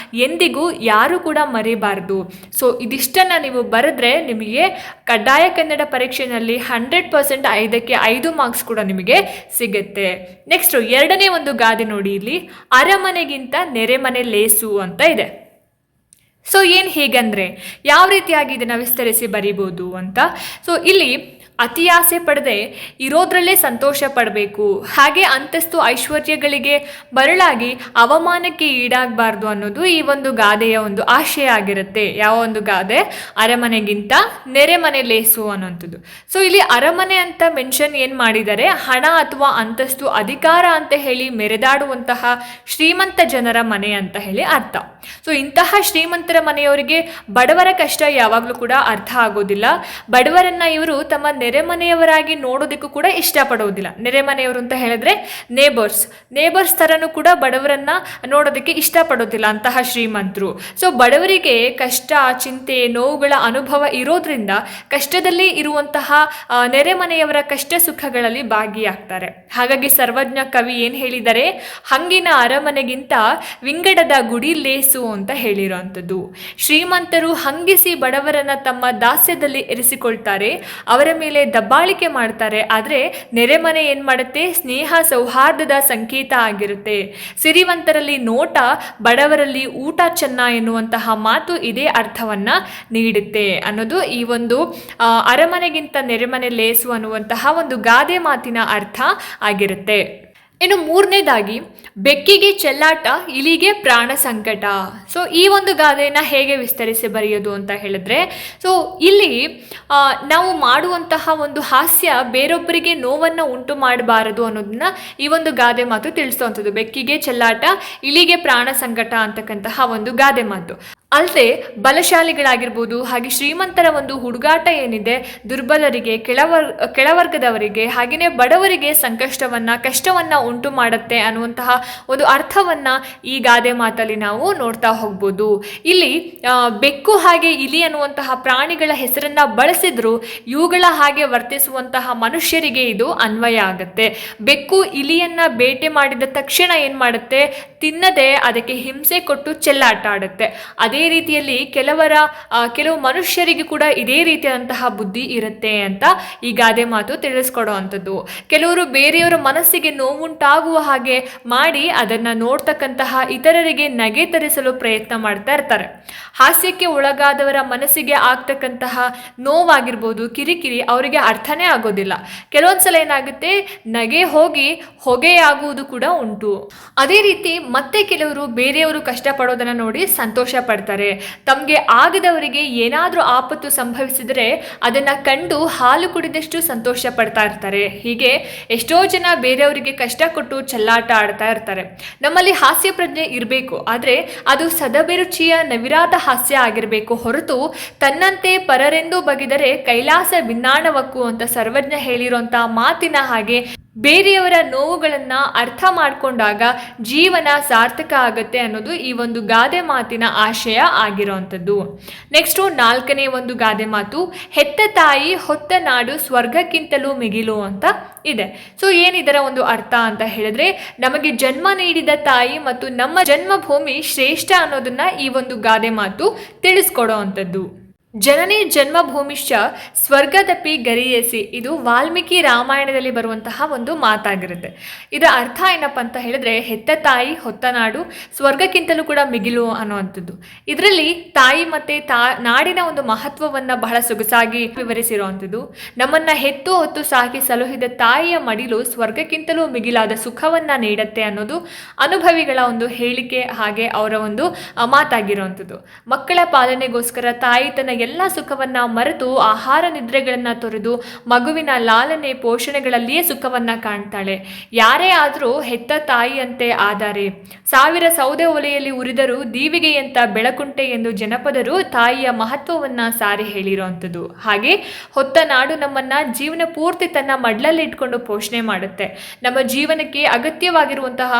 ಎಂದಿಗೂ ಯಾರು ಕೂಡ ಮರಿಬಾರದು. ಸೊ ಇದಿಷ್ಟನ್ನ ನೀವು ಬರೆದ್ರೆ ನಿಮಗೆ ಕಡ್ಡಾಯ ಕನ್ನಡ ಪರೀಕ್ಷೆಯಲ್ಲಿ 100% 5ಕ್ಕೆ 5 ಮಾರ್ಕ್ಸ್ ಕೂಡ ನಿಮಗೆ ಸಿಗುತ್ತೆ. ನೆಕ್ಸ್ಟ್ 2ನೇ ಒಂದು ಗಾದೆ ನೋಡಿ, ಇಲ್ಲಿ ಅರಮನೆಗಿಂತ ನೆರೆಮನೆ ಲೇಸು ಅಂತ ಇದೆ. ಸೊ ಏನು ಹೇಗಂದ್ರೆ ಯಾವ ರೀತಿಯಾಗಿ ಇದನ್ನ ವಿಸ್ತರಿಸಿ ಬರಿಬೋದು ಅಂತ. ಸೊ ಇಲ್ಲಿ ಅತಿ ಆಸೆ ಪಡದೆ ಇರೋದ್ರಲ್ಲೇ ಸಂತೋಷ ಪಡಬೇಕು, ಹಾಗೆ ಅಂತಸ್ತು ಐಶ್ವರ್ಯಗಳಿಗೆ ಬರಳಾಗಿ ಅವಮಾನಕ್ಕೆ ಈಡಾಗಬಾರ್ದು ಅನ್ನೋದು ಈ ಒಂದು ಗಾದೆಯ ಒಂದು ಆಶಯ ಆಗಿರುತ್ತೆ. ಯಾವ ಒಂದು ಗಾದೆ, ಅರಮನೆಗಿಂತ ನೆರೆಮನೆ ಲೇಸು ಅನ್ನೋಂಥದ್ದು. ಸೊ ಇಲ್ಲಿ ಅರಮನೆ ಅಂತ ಮೆನ್ಷನ್ ಏನು ಮಾಡಿದ್ದಾರೆ, ಹಣ ಅಥವಾ ಅಂತಸ್ತು, ಅಧಿಕಾರ ಅಂತ ಹೇಳಿ ಮೆರೆದಾಡುವಂತಹ ಶ್ರೀಮಂತ ಜನರ ಮನೆ ಅಂತ ಹೇಳಿ ಅರ್ಥ. ಸೊ ಇಂತಹ ಶ್ರೀಮಂತರ ಮನೆಯವರಿಗೆ ಬಡವರ ಕಷ್ಟ ಯಾವಾಗಲೂ ಕೂಡ ಅರ್ಥ ಆಗೋದಿಲ್ಲ. ಬಡವರನ್ನ ಇವರು ತಮ್ಮ ನೆರೆಮನೆಯವರಾಗಿ ನೋಡೋದಕ್ಕೂ ಕೂಡ ಇಷ್ಟಪಡೋದಿಲ್ಲ. ನೆರೆಮನೆಯವರು ಅಂತ ಹೇಳಿದ್ರೆ ನೇಬರ್ಸ್ ತರನು ಕೂಡ ಬಡವರನ್ನ ನೋಡೋದಕ್ಕೆ ಇಷ್ಟಪಡೋದಿಲ್ಲ ಅಂತಹ ಶ್ರೀಮಂತರು. ಸೊ ಬಡವರಿಗೆ ಕಷ್ಟ, ಚಿಂತೆ, ನೋವುಗಳ ಅನುಭವ ಇರೋದ್ರಿಂದ ಕಷ್ಟದಲ್ಲಿ ಇರುವಂತಹ ನೆರೆಮನೆಯವರ ಕಷ್ಟ ಸುಖಗಳಲ್ಲಿ ಭಾಗಿಯಾಗ್ತಾರೆ. ಹಾಗಾಗಿ ಸರ್ವಜ್ಞ ಕವಿ ಏನ್ ಹೇಳಿದ್ದಾರೆ, ಹಂಗಿನ ಅರಮನೆಗಿಂತ ವಿಂಗಡದ ಗುಡಿ ಲೇಸು ಅಂತ ಹೇಳಿರುವಂಥದ್ದು. ಶ್ರೀಮಂತರು ಹಂಗಿಸಿ ಬಡವರನ್ನ ತಮ್ಮ ದಾಸ್ಯದಲ್ಲಿ ಇರಿಸಿಕೊಳ್ತಾರೆ, ಅವರ ಮೇಲೆ ದಬ್ಬಾಳಿಕೆ ಮಾಡ್ತಾರೆ. ಆದರೆ ನೆರೆಮನೆ ಏನ್ ಮಾಡುತ್ತೆ, ಸ್ನೇಹ ಸೌಹಾರ್ದದ ಸಂಕೇತ ಆಗಿರುತ್ತೆ. ಸಿರಿವಂತರಲ್ಲಿ ನೋಟ, ಬಡವರಲ್ಲಿ ಊಟ ಚೆನ್ನ ಎನ್ನುವಂತಹ ಮಾತು ಇದೇ ಅರ್ಥವನ್ನ ನೀಡುತ್ತೆ ಅನ್ನೋದು ಈ ಒಂದು ಅರಮನೆಗಿಂತ ನೆರೆಮನೆ ಲೇಸು ಅನ್ನುವಂತಹ ಒಂದು ಗಾದೆ ಮಾತಿನ ಅರ್ಥ ಆಗಿರುತ್ತೆ. ಇನ್ನು 3ನೇದಾಗಿ ಬೆಕ್ಕಿಗೆ ಚೆಲ್ಲಾಟ, ಇಲಿಗೆ ಪ್ರಾಣ ಸಂಕಟ. ಸೊ ಈ ಒಂದು ಗಾದೆಯನ್ನು ಹೇಗೆ ವಿಸ್ತರಿಸಿ ಬರೆಯೋದು ಅಂತ ಹೇಳಿದ್ರೆ, ಸೊ ಇಲ್ಲಿ ನಾವು ಮಾಡುವಂತಹ ಒಂದು ಹಾಸ್ಯ ಬೇರೊಬ್ಬರಿಗೆ ನೋವನ್ನು ಉಂಟು ಮಾಡಬಾರದು ಅನ್ನೋದನ್ನ ಈ ಒಂದು ಗಾದೆ ಮಾತು ತಿಳಿಸುವಂಥದ್ದು. ಬೆಕ್ಕಿಗೆ ಚೆಲ್ಲಾಟ, ಇಲಿಗೆ ಪ್ರಾಣ ಸಂಕಟ ಅಂತಕ್ಕಂತಹ ಒಂದು ಗಾದೆ ಮಾತು. ಅಲ್ಲದೆ ಬಲಶಾಲಿಗಳಾಗಿರ್ಬೋದು, ಹಾಗೆ ಶ್ರೀಮಂತರ ಒಂದು ಹುಡುಗಾಟ ಏನಿದೆ, ದುರ್ಬಲರಿಗೆ, ಕೆಳವರ್ಗದವರಿಗೆ ಹಾಗೆಯೇ ಬಡವರಿಗೆ ಕಷ್ಟವನ್ನ ಉಂಟು ಮಾಡುತ್ತೆ ಅನ್ನುವಂತಹ ಒಂದು ಅರ್ಥವನ್ನ ಈ ಗಾದೆ ಮಾತಲ್ಲಿ ನಾವು ನೋಡ್ತಾ ಹೋಗ್ಬೋದು. ಇಲ್ಲಿ ಬೆಕ್ಕು ಹಾಗೆ ಇಲಿ ಅನ್ನುವಂತಹ ಪ್ರಾಣಿಗಳ ಹೆಸರನ್ನ ಬಳಸಿದ್ರು ಇವುಗಳ ಹಾಗೆ ವರ್ತಿಸುವಂತಹ ಮನುಷ್ಯರಿಗೆ ಇದು ಅನ್ವಯ ಆಗುತ್ತೆ. ಬೆಕ್ಕು ಇಲಿಯನ್ನ ಬೇಟೆ ಮಾಡಿದ ತಕ್ಷಣ ಏನ್ ಮಾಡುತ್ತೆ, ತಿನ್ನದೆ ಅದಕ್ಕೆ ಹಿಂಸೆ ಕೊಟ್ಟು ಚೆಲ್ಲಾಟ ಆಡುತ್ತೆ. ಅದೇ ರೀತಿಯಲ್ಲಿ ಕೆಲವು ಮನುಷ್ಯರಿಗೆ ಕೂಡ ಇದೇ ರೀತಿಯಾದಂತಹ ಬುದ್ಧಿ ಇರುತ್ತೆ ಅಂತ ಈ ಗಾದೆ ಮಾತು ತಿಳಿಸ್ಕೊಡೋ ಅಂಥದ್ದು. ಕೆಲವರು ಬೇರೆಯವರ ಮನಸ್ಸಿಗೆ ನೋವುಂಟಾಗುವ ಹಾಗೆ ಮಾಡಿ ಅದನ್ನ ನೋಡ್ತಕ್ಕಂತಹ ಇತರರಿಗೆ ನಗೆ ತರಿಸಲು ಪ್ರಯತ್ನ ಮಾಡ್ತಾ ಇರ್ತಾರೆ. ಹಾಸ್ಯಕ್ಕೆ ಒಳಗಾದವರ ಮನಸ್ಸಿಗೆ ಆಗ್ತಕ್ಕಂತಹ ನೋವಾಗಿರ್ಬೋದು, ಕಿರಿಕಿರಿ ಅವರಿಗೆ ಅರ್ಥನೇ ಆಗೋದಿಲ್ಲ. ಕೆಲವೊಂದ್ಸಲ ಏನಾಗುತ್ತೆ, ನಗೆ ಹೋಗಿ ಹೊಗೆಯಾಗುವುದು ಕೂಡ ಉಂಟು. ಅದೇ ರೀತಿ ಮತ್ತೆ ಕೆಲವರು ಬೇರೆಯವರು ಕಷ್ಟಪಡೋದನ್ನ ನೋಡಿ ಸಂತೋಷ ಪಡ್ತಾರೆ. ತಮಗೆ ಆಗದವರಿಗೆ ಏನಾದರೂ ಆಪತ್ತು ಸಂಭವಿಸಿದರೆ ಅದನ್ನ ಕಂಡು ಹಾಲು ಕುಡಿದಷ್ಟು ಸಂತೋಷ ಪಡ್ತಾ ಇರ್ತಾರೆ. ಹೀಗೆ ಎಷ್ಟೋ ಜನ ಬೇರೆಯವರಿಗೆ ಕಷ್ಟ ಕೊಟ್ಟು ಚೆಲ್ಲಾಟ ಆಡ್ತಾ ಇರ್ತಾರೆ. ನಮ್ಮಲ್ಲಿ ಹಾಸ್ಯ ಪ್ರಜ್ಞೆ ಇರಬೇಕು, ಆದರೆ ಅದು ಸದಭಿರುಚಿಯ ನವಿರಾದ ಹಾಸ್ಯ ಆಗಿರಬೇಕು ಹೊರತು ತನ್ನಂತೆ ಪರರೆಂದು ಬಗೆದರೆ ಕೈಲಾಸ ಭಿನ್ನಾಣವಕ್ಕು ಅಂತ ಸರ್ವಜ್ಞ ಹೇಳಿರುವಂತಹ ಮಾತಿನ ಹಾಗೆ ಬೇರೆಯವರ ನೋವುಗಳನ್ನ ಅರ್ಥ ಮಾಡಿಕೊಂಡಾಗ ಜೀವನ ಸಾರ್ಥಕ ಆಗುತ್ತೆ ಅನ್ನೋದು ಈ ಒಂದು ಗಾದೆ ಮಾತಿನ ಆಶಯ ಆಗಿರೋವಂಥದ್ದು. ನೆಕ್ಸ್ಟು 4ನೇ ಒಂದು ಗಾದೆ ಮಾತು, ಹೆತ್ತ ತಾಯಿ ಹೊತ್ತ ನಾಡು ಸ್ವರ್ಗಕ್ಕಿಂತಲೂ ಮಿಗಿಲು ಅಂತ ಇದೆ. ಸೊ ಏನಿದರ ಒಂದು ಅರ್ಥ ಅಂತ ಹೇಳಿದ್ರೆ, ನಮಗೆ ಜನ್ಮ ನೀಡಿದ ತಾಯಿ ಮತ್ತು ನಮ್ಮ ಜನ್ಮಭೂಮಿ ಶ್ರೇಷ್ಠ ಅನ್ನೋದನ್ನ ಈ ಒಂದು ಗಾದೆ ಮಾತು ತಿಳಿಸ್ಕೊಡೋ ಅಂಥದ್ದು. ಜನನಿ ಜನ್ಮಭೂಮಿಶ್ಚ ಸ್ವರ್ಗದಪಿ ಗರಿಯಸಿ, ಇದು ವಾಲ್ಮೀಕಿ ರಾಮಾಯಣದಲ್ಲಿ ಬರುವಂತಹ ಒಂದು ಮಾತಾಗಿರುತ್ತೆ. ಇದರ ಅರ್ಥ ಏನಪ್ಪ ಅಂತ ಹೇಳಿದ್ರೆ, ಹೆತ್ತ ತಾಯಿ ಹೊತ್ತ ನಾಡು ಸ್ವರ್ಗಕ್ಕಿಂತಲೂ ಕೂಡ ಮಿಗಿಲು ಅನ್ನುವಂಥದ್ದು. ಇದರಲ್ಲಿ ತಾಯಿ ಮತ್ತೆ ನಾಡಿನ ಒಂದು ಮಹತ್ವವನ್ನು ಬಹಳ ಸೊಗಸಾಗಿ ವಿವರಿಸಿರುವಂಥದ್ದು. ನಮ್ಮನ್ನ ಹೆತ್ತು ಹೊತ್ತು ಸಾಕಿ ಸಲುಹಿದ ತಾಯಿಯ ಮಡಿಲು ಸ್ವರ್ಗಕ್ಕಿಂತಲೂ ಮಿಗಿಲಾದ ಸುಖವನ್ನ ನೀಡುತ್ತೆ ಅನ್ನೋದು ಅನುಭವಿಗಳ ಒಂದು ಹೇಳಿಕೆ, ಹಾಗೆ ಅವರ ಒಂದು ಮಾತಾಗಿರುವಂಥದ್ದು. ಮಕ್ಕಳ ಪಾಲನೆಗೋಸ್ಕರ ತಾಯಿ ತನ್ನ ಎಲ್ಲ ಸುಖವನ್ನ ಮರೆತು ಆಹಾರ ನಿದ್ರೆಗಳನ್ನ ತೊರೆದು ಮಗುವಿನ ಲಾಲನೆ ಪೋಷಣೆಗಳಲ್ಲಿಯೇ ಸುಖವನ್ನ ಕಾಣ್ತಾಳೆ. ಯಾರೇ ಆದರೂ ಹೆತ್ತ ತಾಯಿಯಂತೆ ಆಧಾರೆ, 1000 ಸೌದೆ ಒಲೆಯಲ್ಲಿ ಉರಿದರೂ ದೀವಿಗೆಯಂತ ಬೆಳಕುಂಟೆ ಎಂದು ಜನಪದರು ತಾಯಿಯ ಮಹತ್ವವನ್ನ ಸಾರಿ ಹೇಳಿರುವಂಥದ್ದು. ಹಾಗೆ ಹೊತ್ತ ನಾಡು ನಮ್ಮನ್ನ ಜೀವನ ಪೂರ್ತಿ ತನ್ನ ಮಡ್ಲಲ್ಲಿ ಇಟ್ಕೊಂಡು ಪೋಷಣೆ ಮಾಡುತ್ತೆ. ನಮ್ಮ ಜೀವನಕ್ಕೆ ಅಗತ್ಯವಾಗಿರುವಂತಹ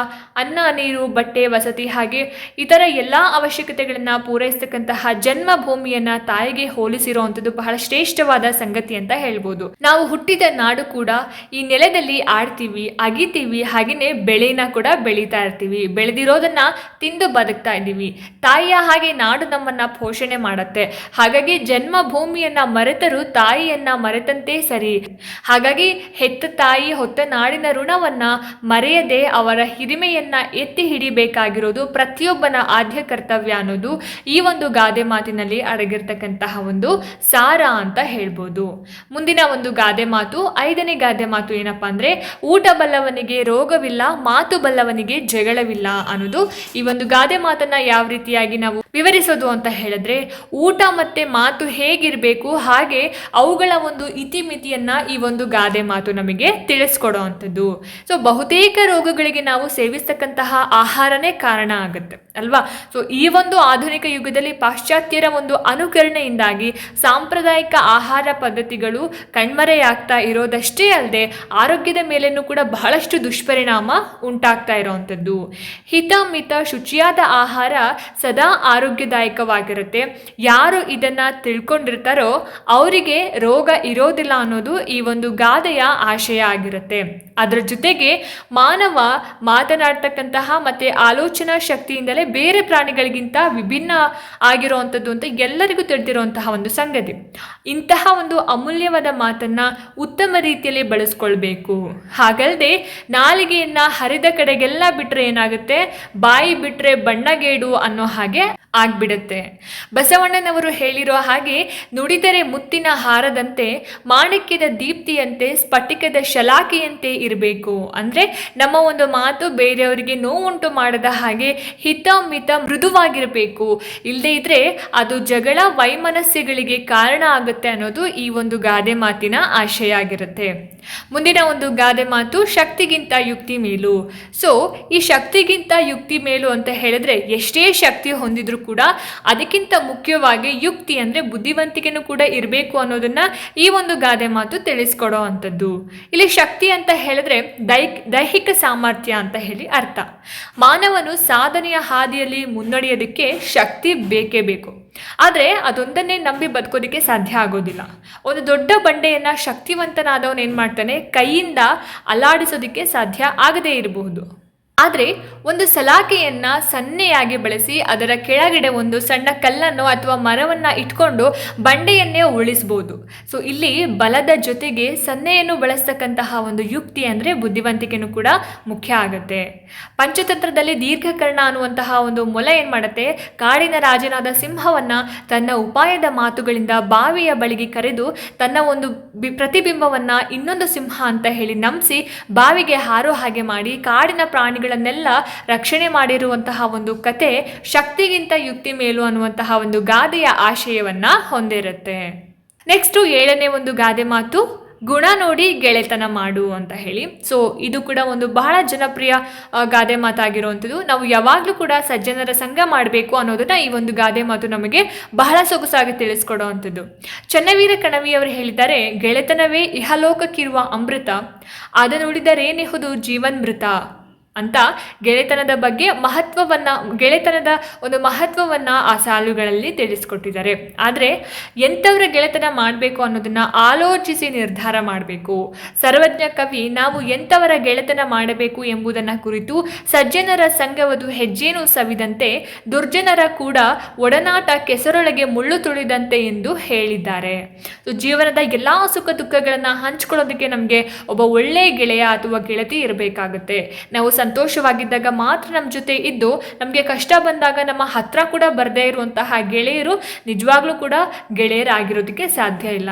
ಅನ್ನ, ನೀರು, ಬಟ್ಟೆ, ವಸತಿ ಹಾಗೆ ಇತರ ಎಲ್ಲ ಅವಶ್ಯಕತೆಗಳನ್ನ ಪೂರೈಸತಕ್ಕಂತಹ ಜನ್ಮಭೂಮಿಯನ್ನ ತಾಯಿಗೆ ಹೋಲಿಸಿರುವಂಥದ್ದು ಬಹಳ ಶ್ರೇಷ್ಠವಾದ ಸಂಗತಿ ಅಂತ ಹೇಳ್ಬೋದು. ನಾವು ಹುಟ್ಟಿದ ನಾಡು ಕೂಡ ಈ ನೆಲದಲ್ಲಿ ಆಡ್ತೀವಿ, ಅಗಿತೀವಿ, ಹಾಗೆಯೇ ಬೆಳೆನ ಕೂಡ ಬೆಳೀತಾ ಇರ್ತೀವಿ. ಬೆಳೆದಿರೋದನ್ನ ತಿಂದು ಬದುಕ್ತಾ ಇದ್ದೀವಿ. ತಾಯಿಯ ಹಾಗೆ ನಾಡು ನಮ್ಮನ್ನ ಪೋಷಣೆ ಮಾಡುತ್ತೆ. ಹಾಗಾಗಿ ಜನ್ಮಭೂಮಿಯನ್ನ ಮರೆತರು ತಾಯಿಯನ್ನ ಮರೆತಂತೆ ಸರಿ. ಹಾಗಾಗಿ ಹೆತ್ತ ತಾಯಿ ಹೊತ್ತ ನಾಡಿನ ಋಣವನ್ನ ಮರೆಯದೆ ಅವರ ಹಿರಿಮೆಯನ್ನ ಎತ್ತಿ ಹಿಡಿಬೇಕಾಗಿರೋದು ಪ್ರತಿಯೊಬ್ಬನ ಆದ್ಯ ಕರ್ತವ್ಯ ಅನ್ನೋದು ಈ ಒಂದು ಗಾದೆ ಮಾತಿನಲ್ಲಿ ಅಡಗಿರ್ತಕ್ಕಂತಹ ಒಂದು ಸಾರ ಅಂತ ಹೇಳ್ಬೋದು. ಮುಂದಿನ ಒಂದು ಗಾದೆ ಮಾತು, 5ನೇ ಗಾದೆ ಮಾತು ಏನಪ್ಪಾ ಅಂದ್ರೆ, ಊಟ ಬಲ್ಲವನಿಗೆ ರೋಗವಿಲ್ಲ, ಮಾತು ಬಲ್ಲವನಿಗೆ ಜಗಳವಿಲ್ಲ ಅನ್ನೋದು. ಈ ಒಂದು ಗಾದೆ ಮಾತನ್ನ ಯಾವ ರೀತಿಯಾಗಿ ನಾವು ವಿವರಿಸೋದು ಅಂತ ಹೇಳಿದ್ರೆ, ಊಟ ಮತ್ತೆ ಮಾತು ಹೇಗಿರ್ಬೇಕು ಹಾಗೆ ಅವುಗಳ ಒಂದು ಇತಿಮಿತಿಯನ್ನ ಈ ಒಂದು ಗಾದೆ ಮಾತು ನಮಗೆ ತಿಳಿಸ್ಕೊಡೋ ಅಂಥದ್ದು. ಸೊ ಬಹುತೇಕ ರೋಗಗಳಿಗೆ ನಾವು ಸೇವಿಸ್ತಕ್ಕಂತಹ ಆಹಾರನೇ ಕಾರಣ ಆಗುತ್ತೆ ಅಲ್ವಾ. ಸೊ ಈ ಒಂದು ಆಧುನಿಕ ಯುಗದಲ್ಲಿ ಪಾಶ್ಚಾತ್ಯರ ಒಂದು ಅನುಕರಣೆಯಿಂದಾಗಿ ಸಾಂಪ್ರದಾಯಿಕ ಆಹಾರ ಪದ್ಧತಿಗಳು ಕಣ್ಮರೆಯಾಗ್ತಾ ಇರೋದಷ್ಟೇ ಅಲ್ಲದೆ ಆರೋಗ್ಯದ ಮೇಲೇನೂ ಕೂಡ ಬಹಳಷ್ಟು ದುಷ್ಪರಿಣಾಮ ಉಂಟಾಗ್ತಾ ಇರೋವಂಥದ್ದು. ಹಿತ ಮಿತ ಶುಚಿಯಾದ ಆಹಾರ ಸದಾ ಆರೋಗ್ಯದಾಯಕವಾಗಿರುತ್ತೆ. ಯಾರು ಇದನ್ನ ತಿಳ್ಕೊಂಡಿರ್ತಾರೋ ಅವರಿಗೆ ರೋಗ ಇರೋದಿಲ್ಲ ಅನ್ನೋದು ಈ ಒಂದು ಗಾದೆಯ ಆಶಯ ಆಗಿರುತ್ತೆ. ಅದರ ಜೊತೆಗೆ ಮಾನವ ಮಾತನಾಡ್ತಕ್ಕಂತಹ ಮತ್ತೆ ಆಲೋಚನಾ ಶಕ್ತಿಯಿಂದಲೇ ಬೇರೆ ಪ್ರಾಣಿಗಳಿಗಿಂತ ವಿಭಿನ್ನ ಆಗಿರುವಂಥದ್ದು ಅಂತ ಎಲ್ಲರಿಗೂ ತಿಳಿದಿರುವಂತಹ ಒಂದು ಸಂಗತಿ. ಇಂತಹ ಒಂದು ಅಮೂಲ್ಯವಾದ ಮಾತನ್ನ ಉತ್ತಮ ರೀತಿಯಲ್ಲಿ ಬಳಸ್ಕೊಳ್ಬೇಕು. ಹಾಗಲ್ಲದೆ ನಾಲಿಗೆಯನ್ನ ಹರಿದ ಕಡೆಗೆಲ್ಲ ಬಿಟ್ರೆ ಏನಾಗುತ್ತೆ, ಬಾಯಿ ಬಿಟ್ರೆ ಬಣ್ಣಗೇಡು ಅನ್ನೋ ಹಾಗೆ ಆಗ್ಬಿಡುತ್ತೆ. ಬಸವಣ್ಣನವರು ಹೇಳಿರೋ ಹಾಗೆ, ನುಡಿದರೆ ಮುತ್ತಿನ ಹಾರದಂತೆ, ಮಾಣಿಕ್ಯದ ದೀಪ್ತಿಯಂತೆ, ಸ್ಫಟಿಕದ ಶಲಾಕೆಯಂತೆ ಇರಬೇಕು. ಅಂದ್ರೆ ನಮ್ಮ ಒಂದು ಮಾತು ಬೇರೆಯವರಿಗೆ ನೋವುಂಟು ಮಾಡದ ಹಾಗೆ ಹಿತ ಮಿತ ಮೃದುವಾಗಿರಬೇಕು. ಇಲ್ಲದೆ ಇದ್ರೆ ಅದು ಜಗಳ ವೈಮನಸ್ಯಗಳಿಗೆ ಕಾರಣ ಆಗುತ್ತೆ ಅನ್ನೋದು ಈ ಒಂದು ಗಾದೆ ಮಾತಿನ ಆಶಯ ಆಗಿರುತ್ತೆ. ಮುಂದಿನ ಒಂದು ಗಾದೆ ಮಾತು, ಶಕ್ತಿಗಿಂತ ಯುಕ್ತಿ ಮೇಲು. ಸೊ ಈ ಶಕ್ತಿಗಿಂತ ಯುಕ್ತಿ ಮೇಲು ಅಂತ ಹೇಳಿದ್ರೆ, ಎಷ್ಟೇ ಶಕ್ತಿ ಹೊಂದಿದ್ರು ಕೂಡ ಅದಕ್ಕಿಂತ ಮುಖ್ಯವಾಗಿ ಯುಕ್ತಿ ಅಂದರೆ ಬುದ್ಧಿವಂತಿಕೆನೂ ಕೂಡ ಇರಬೇಕು ಅನ್ನೋದನ್ನ ಈ ಒಂದು ಗಾದೆ ಮಾತು ತಿಳಿಸ್ಕೊಡೋ ಅಂಥದ್ದು. ಇಲ್ಲಿ ಶಕ್ತಿ ಅಂತ ಹೇಳಿದ್ರೆ ದೈಹಿಕ ಸಾಮರ್ಥ್ಯ ಅಂತ ಹೇಳಿ ಅರ್ಥ. ಮಾನವನು ಸಾಧನೆಯ ಹಾದಿಯಲ್ಲಿ ಮುನ್ನಡೆಯೋದಕ್ಕೆ ಶಕ್ತಿ ಬೇಕೇ ಬೇಕು. ಆದರೆ ಅದೊಂದನ್ನೇ ನಂಬಿ ಬದುಕೋದಕ್ಕೆ ಸಾಧ್ಯ ಆಗೋದಿಲ್ಲ. ಒಂದು ದೊಡ್ಡ ಬಂಡೆಯನ್ನು ಶಕ್ತಿವಂತನಾದವನು ಏನು ಮಾಡ್ತಾನೆ, ಕೈಯಿಂದ ಅಲ್ಲಾಡಿಸೋದಕ್ಕೆ ಸಾಧ್ಯ ಆಗದೇ ಇರಬಹುದು. ಆದರೆ ಒಂದು ಸಲಾಕೆಯನ್ನು ಸನ್ನೆಯಾಗಿ ಬಳಸಿ ಅದರ ಕೆಳಗಡೆ ಒಂದು ಸಣ್ಣ ಕಲ್ಲನ್ನು ಅಥವಾ ಮರವನ್ನು ಇಟ್ಕೊಂಡು ಬಂಡೆಯನ್ನೇ ಉಳಿಸ್ಬೋದು. ಸೊ ಇಲ್ಲಿ ಬಲದ ಜೊತೆಗೆ ಸನ್ನೆಯನ್ನು ಬಳಸ್ತಕ್ಕಂತಹ ಒಂದು ಯುಕ್ತಿ ಅಂದರೆ ಬುದ್ಧಿವಂತಿಕೆನೂ ಕೂಡ ಮುಖ್ಯ ಆಗುತ್ತೆ. ಪಂಚತಂತ್ರದಲ್ಲಿ ದೀರ್ಘಕರ್ಣ ಅನ್ನುವಂತಹ ಒಂದು ಮೊಲ ಏನು ಮಾಡುತ್ತೆ, ಕಾಡಿನ ರಾಜನಾದ ಸಿಂಹವನ್ನು ತನ್ನ ಉಪಾಯದ ಮಾತುಗಳಿಂದ ಬಾವಿಯ ಬಳಿಗೆ ಕರೆದು ತನ್ನ ಒಂದು ಪ್ರತಿಬಿಂಬವನ್ನು ಇನ್ನೊಂದು ಸಿಂಹ ಅಂತ ಹೇಳಿ ನಂಬಿಸಿ ಬಾವಿಗೆ ಹಾರೋ ಹಾಗೆ ಮಾಡಿ ಕಾಡಿನ ಪ್ರಾಣಿಗಳನ್ನೆಲ್ಲ ರಕ್ಷಣೆ ಮಾಡಿರುವಂತಹ ಒಂದು ಕತೆ ಶಕ್ತಿಗಿಂತ ಯುಕ್ತಿ ಮೇಲು ಅನ್ನುವಂತಹ ಒಂದು ಗಾದೆಯ ಆಶಯವನ್ನ ಹೊಂದಿರುತ್ತೆ. ನೆಕ್ಸ್ಟ್ 7ನೇ ಒಂದು ಗಾದೆ ಮಾತು, ಗುಣ ನೋಡಿ ಗೆಳೆತನ ಮಾಡು ಅಂತ ಹೇಳಿ. ಸೊ ಇದು ಕೂಡ ಒಂದು ಬಹಳ ಜನಪ್ರಿಯ ಗಾದೆ ಮಾತಾಗಿರುವಂಥದ್ದು. ನಾವು ಯಾವಾಗಲೂ ಕೂಡ ಸಜ್ಜನರ ಸಂಘ ಮಾಡಬೇಕು ಅನ್ನೋದನ್ನ ಈ ಒಂದು ಗಾದೆ ಮಾತು ನಮಗೆ ಬಹಳ ಸೊಗಸಾಗಿ ತಿಳಿಸ್ಕೊಡೋ ಅಂಥದ್ದು. ಚನ್ನವೀರ ಕಣವಿಯವರು ಹೇಳಿದ್ದಾರೆ, ಗೆಳೆತನವೇ ಇಹಲೋಕಕ್ಕಿರುವ ಅಮೃತ, ಅದನ್ನುಳಿದರೇನೆಹುದು ಜೀವನ್ಮೃತ ಅಂತ ಗೆಳೆತನದ ಬಗ್ಗೆ ಗೆಳೆತನದ ಒಂದು ಮಹತ್ವವನ್ನು ಆ ಸಾಲುಗಳಲ್ಲಿ ತಿಳಿಸ್ಕೊಟ್ಟಿದ್ದಾರೆ. ಆದರೆ ಎಂಥವರ ಗೆಳೆತನ ಮಾಡಬೇಕು ಅನ್ನೋದನ್ನು ಆಲೋಚಿಸಿ ನಿರ್ಧಾರ ಮಾಡಬೇಕು. ಸರ್ವಜ್ಞ ಕವಿ ನಾವು ಎಂಥವರ ಗೆಳೆತನ ಮಾಡಬೇಕು ಎಂಬುದನ್ನು ಕುರಿತು ಸಜ್ಜನರ ಸಂಘವದು ಹೆಜ್ಜೇನು ಸವಿದಂತೆ ದುರ್ಜನರ ಕೂಡ ಒಡನಾಟ ಕೆಸರೊಳಗೆ ಮುಳ್ಳು ತುಳಿದಂತೆ ಎಂದು ಹೇಳಿದ್ದಾರೆ. ಜೀವನದ ಎಲ್ಲ ಸುಖ ದುಃಖಗಳನ್ನು ಹಂಚ್ಕೊಳ್ಳೋದಕ್ಕೆ ನಮಗೆ ಒಬ್ಬ ಒಳ್ಳೆಯ ಗೆಳೆಯ ಅಥವಾ ಗೆಳತಿ ಇರಬೇಕಾಗುತ್ತೆ. ನಾವು ಸಂತೋಷವಾಗಿದ್ದಾಗ ಮಾತ್ರ ನಮ್ಮ ಜೊತೆ ಇದ್ದು ನಮಗೆ ಕಷ್ಟ ಬಂದಾಗ ನಮ್ಮ ಹತ್ರ ಕೂಡ ಬರದೇ ಇರುವಂತಹ ಗೆಳೆಯರು ನಿಜವಾಗ್ಲೂ ಕೂಡ ಗೆಳೆಯರಾಗಿರೋದಕ್ಕೆ ಸಾಧ್ಯ ಇಲ್ಲ.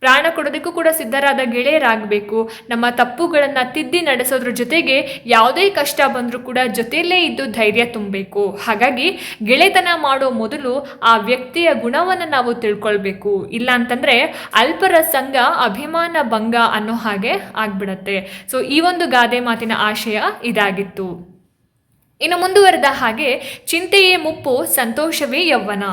ಪ್ರಾಣ ಕೊಡೋದಕ್ಕೂ ಕೂಡ ಸಿದ್ಧರಾದ ಗೆಳೆಯರಾಗಬೇಕು. ನಮ್ಮ ತಪ್ಪುಗಳನ್ನು ತಿದ್ದಿ ನಡೆಸೋದ್ರ ಜೊತೆಗೆ ಯಾವುದೇ ಕಷ್ಟ ಬಂದರೂ ಕೂಡ ಜೊತೆಯಲ್ಲೇ ಇದ್ದು ಧೈರ್ಯ ತುಂಬಬೇಕು. ಹಾಗಾಗಿ ಗೆಳೆತನ ಮಾಡೋ ಮೊದಲು ಆ ವ್ಯಕ್ತಿಯ ಗುಣವನ್ನು ನಾವು ತಿಳ್ಕೊಳ್ಬೇಕು. ಇಲ್ಲ ಅಂತಂದರೆ ಅಲ್ಪರ ಸಂಘ ಅಭಿಮಾನ ಭಂಗ ಅನ್ನೋ ಹಾಗೆ ಆಗ್ಬಿಡತ್ತೆ. ಸೊ ಈ ಒಂದು ಗಾದೆ ಮಾತಿನ ಆಶಯ ಇದಾಗಿತ್ತು. ಇನ್ನು ಮುಂದುವರೆದ ಹಾಗೆ, ಚಿಂತೆಯೇ ಮುಪ್ಪು ಸಂತೋಷವೇ ಯೌವನ.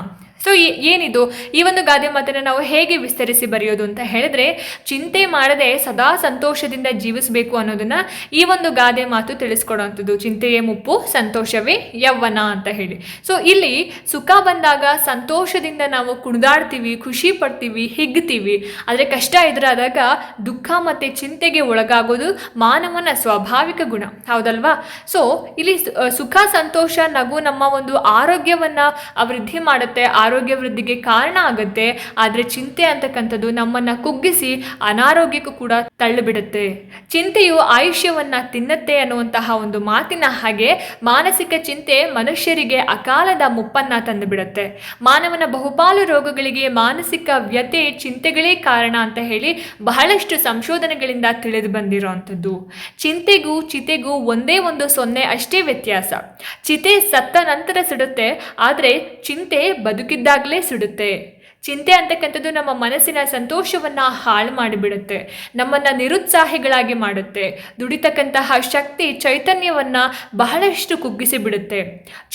ಸೊ ಏನಿದು, ಈ ಒಂದು ಗಾದೆ ಮಾತನ್ನು ನಾವು ಹೇಗೆ ವಿಸ್ತರಿಸಿ ಬರೆಯೋದು ಅಂತ ಹೇಳಿದ್ರೆ, ಚಿಂತೆ ಮಾಡದೆ ಸದಾ ಸಂತೋಷದಿಂದ ಜೀವಿಸಬೇಕು ಅನ್ನೋದನ್ನ ಈ ಒಂದು ಗಾದೆ ಮಾತು ತಿಳಿಸ್ಕೊಡೋವಂಥದ್ದು. ಚಿಂತೆಯೇ ಮುಪ್ಪು ಸಂತೋಷವೇ ಯೌವನ ಅಂತ ಹೇಳಿ. ಸೊ ಇಲ್ಲಿ ಸುಖ ಬಂದಾಗ ಸಂತೋಷದಿಂದ ನಾವು ಕುಣಿದಾಡ್ತೀವಿ, ಖುಷಿ ಪಡ್ತೀವಿ, ಹಿಗ್ತೀವಿ. ಆದರೆ ಕಷ್ಟ ಎದುರಾದಾಗ ದುಃಖ ಮತ್ತು ಚಿಂತೆಗೆ ಒಳಗಾಗೋದು ಮಾನವನ ಸ್ವಾಭಾವಿಕ ಗುಣ, ಹೌದಲ್ವಾ? ಸೊ ಇಲ್ಲಿ ಸುಖ ಸಂತೋಷ ನಗು ನಮ್ಮ ಒಂದು ಆರೋಗ್ಯವನ್ನು ವೃದ್ಧಿ ಮಾಡುತ್ತೆ, ಆರೋಗ್ಯ ವೃದ್ಧಿಗೆ ಕಾರಣ ಆಗುತ್ತೆ. ಆದರೆ ಚಿಂತೆ ಅಂತಕ್ಕಂಥದ್ದು ನಮ್ಮನ್ನು ಕುಗ್ಗಿಸಿ ಅನಾರೋಗ್ಯಕ್ಕೂ ಕೂಡ ತಳ್ಳಿಬಿಡುತ್ತೆ. ಚಿಂತೆಯು ಆಯುಷ್ಯವನ್ನ ತಿನ್ನತ್ತೆ ಅನ್ನುವಂತಹ ಒಂದು ಮಾತಿನ ಹಾಗೆ ಮಾನಸಿಕ ಚಿಂತೆ ಮನುಷ್ಯರಿಗೆ ಅಕಾಲದ ಮುಪ್ಪನ್ನ ತಂದು ಬಿಡುತ್ತೆ. ಮಾನವನ ಬಹುಪಾಲು ರೋಗಗಳಿಗೆ ಮಾನಸಿಕ ವ್ಯಥೆ, ಚಿಂತೆಗಳೇ ಕಾರಣ ಅಂತ ಹೇಳಿ ಬಹಳಷ್ಟು ಸಂಶೋಧನೆಗಳಿಂದ ತಿಳಿದು ಬಂದಿರುವಂಥದ್ದು. ಚಿಂತೆಗೂ ಚಿತೆಗೂ ಒಂದೇ ಒಂದು ಸೊನ್ನೆ ಅಷ್ಟೇ ವ್ಯತ್ಯಾಸ. ಚಿತೆ ಸತ್ತ ನಂತರ ಸುಡುತ್ತೆ, ಆದರೆ ಚಿಂತೆ ಬದುಕಿದ್ದಾಗಲೇ ಸುಡುತ್ತೆ. ಚಿಂತೆ ಅಂತಕ್ಕಂಥದ್ದು ನಮ್ಮ ಮನಸ್ಸಿನ ಸಂತೋಷವನ್ನು ಹಾಳು ಮಾಡಿಬಿಡುತ್ತೆ, ನಮ್ಮನ್ನು ನಿರುತ್ಸಾಹಿಗಳಾಗಿ ಮಾಡುತ್ತೆ, ದುಡಿತಕ್ಕಂತಹ ಶಕ್ತಿ ಚೈತನ್ಯವನ್ನು ಬಹಳಷ್ಟು ಕುಗ್ಗಿಸಿ ಬಿಡುತ್ತೆ.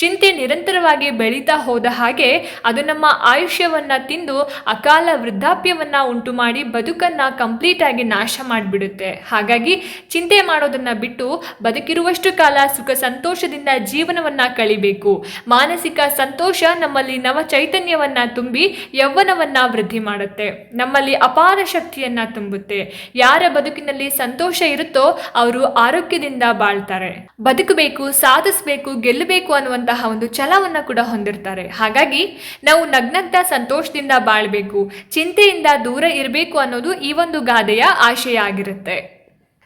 ಚಿಂತೆ ನಿರಂತರವಾಗಿ ಬೆಳೀತಾ ಹೋದ ಹಾಗೆ ಅದು ನಮ್ಮ ಆಯುಷ್ಯವನ್ನು ತಿಂದು ಅಕಾಲ ವೃದ್ಧಾಪ್ಯವನ್ನು ಉಂಟು ಮಾಡಿ ಬದುಕನ್ನು ಕಂಪ್ಲೀಟಾಗಿ ನಾಶ ಮಾಡಿಬಿಡುತ್ತೆ. ಹಾಗಾಗಿ ಚಿಂತೆ ಮಾಡೋದನ್ನು ಬಿಟ್ಟು ಬದುಕಿರುವಷ್ಟು ಕಾಲ ಸುಖ ಸಂತೋಷದಿಂದ ಜೀವನವನ್ನು ಕಳಿಬೇಕು. ಮಾನಸಿಕ ಸಂತೋಷ ನಮ್ಮಲ್ಲಿ ನವ ಚೈತನ್ಯವನ್ನು ತುಂಬಿ ಯೌವನವನ್ನು ವೃದ್ಧಿ ಮಾಡುತ್ತೆ, ನಮ್ಮಲ್ಲಿ ಅಪಾರ ಶಕ್ತಿಯನ್ನು ತುಂಬುತ್ತೆ. ಯಾರ ಬದುಕಿನಲ್ಲಿ ಸಂತೋಷ ಇರುತ್ತೋ ಅವರು ಆರೋಗ್ಯದಿಂದ ಬಾಳ್ತಾರೆ, ಬದುಕಬೇಕು, ಸಾಧಿಸಬೇಕು, ಗೆಲ್ಲಬೇಕು ಅನ್ನುವಂತಹ ಒಂದು ಛಲವನ್ನು ಕೂಡ ಹೊಂದಿರ್ತಾರೆ. ಹಾಗಾಗಿ ನಾವು ನಗ್ನಗ್ತಾ ಸಂತೋಷದಿಂದ ಬಾಳ್ಬೇಕು, ಚಿಂತೆಯಿಂದ ದೂರ ಇರಬೇಕು ಅನ್ನೋದು ಈ ಒಂದು ಗಾದೆಯ ಆಶಯ ಆಗಿರುತ್ತೆ.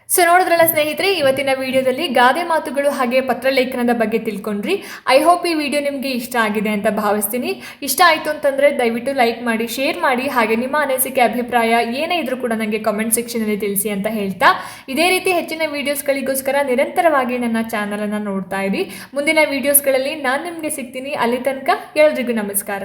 ಸೊ ನೋಡಿದ್ರಲ್ಲ ಸ್ನೇಹಿತರೆ, ಇವತ್ತಿನ ವಿಡಿಯೋದಲ್ಲಿ ಗಾದೆ ಮಾತುಗಳು ಹಾಗೆ ಪತ್ರಲೇಖನದ ಬಗ್ಗೆ ತಿಳ್ಕೊಂಡ್ರಿ. ಐ ಹೋಪ್ ಈ ವಿಡಿಯೋ ನಿಮಗೆ ಇಷ್ಟ ಆಗಿದೆ ಅಂತ ಭಾವಿಸ್ತೀನಿ. ಇಷ್ಟ ಆಯಿತು ಅಂತಂದರೆ ದಯವಿಟ್ಟು ಲೈಕ್ ಮಾಡಿ, ಶೇರ್ ಮಾಡಿ, ಹಾಗೆ ನಿಮ್ಮ ಅನಿಸಿಕೆ ಅಭಿಪ್ರಾಯ ಏನೇ ಇದ್ರೂ ಕೂಡ ನನಗೆ ಕಮೆಂಟ್ ಸೆಕ್ಷನಲ್ಲಿ ತಿಳಿಸಿ ಅಂತ ಹೇಳ್ತಾ, ಇದೇ ರೀತಿ ಹೆಚ್ಚಿನ ವೀಡಿಯೋಸ್ಗಳಿಗೋಸ್ಕರ ನಿರಂತರವಾಗಿ ನನ್ನ ಚಾನಲನ್ನು ನೋಡ್ತಾ ಇರಿ. ಮುಂದಿನ ವೀಡಿಯೋಸ್ಗಳಲ್ಲಿ ನಾನು ನಿಮಗೆ ಸಿಗ್ತೀನಿ. ಅಲ್ಲಿ ತನಕ ಎಲ್ರಿಗೂ ನಮಸ್ಕಾರ.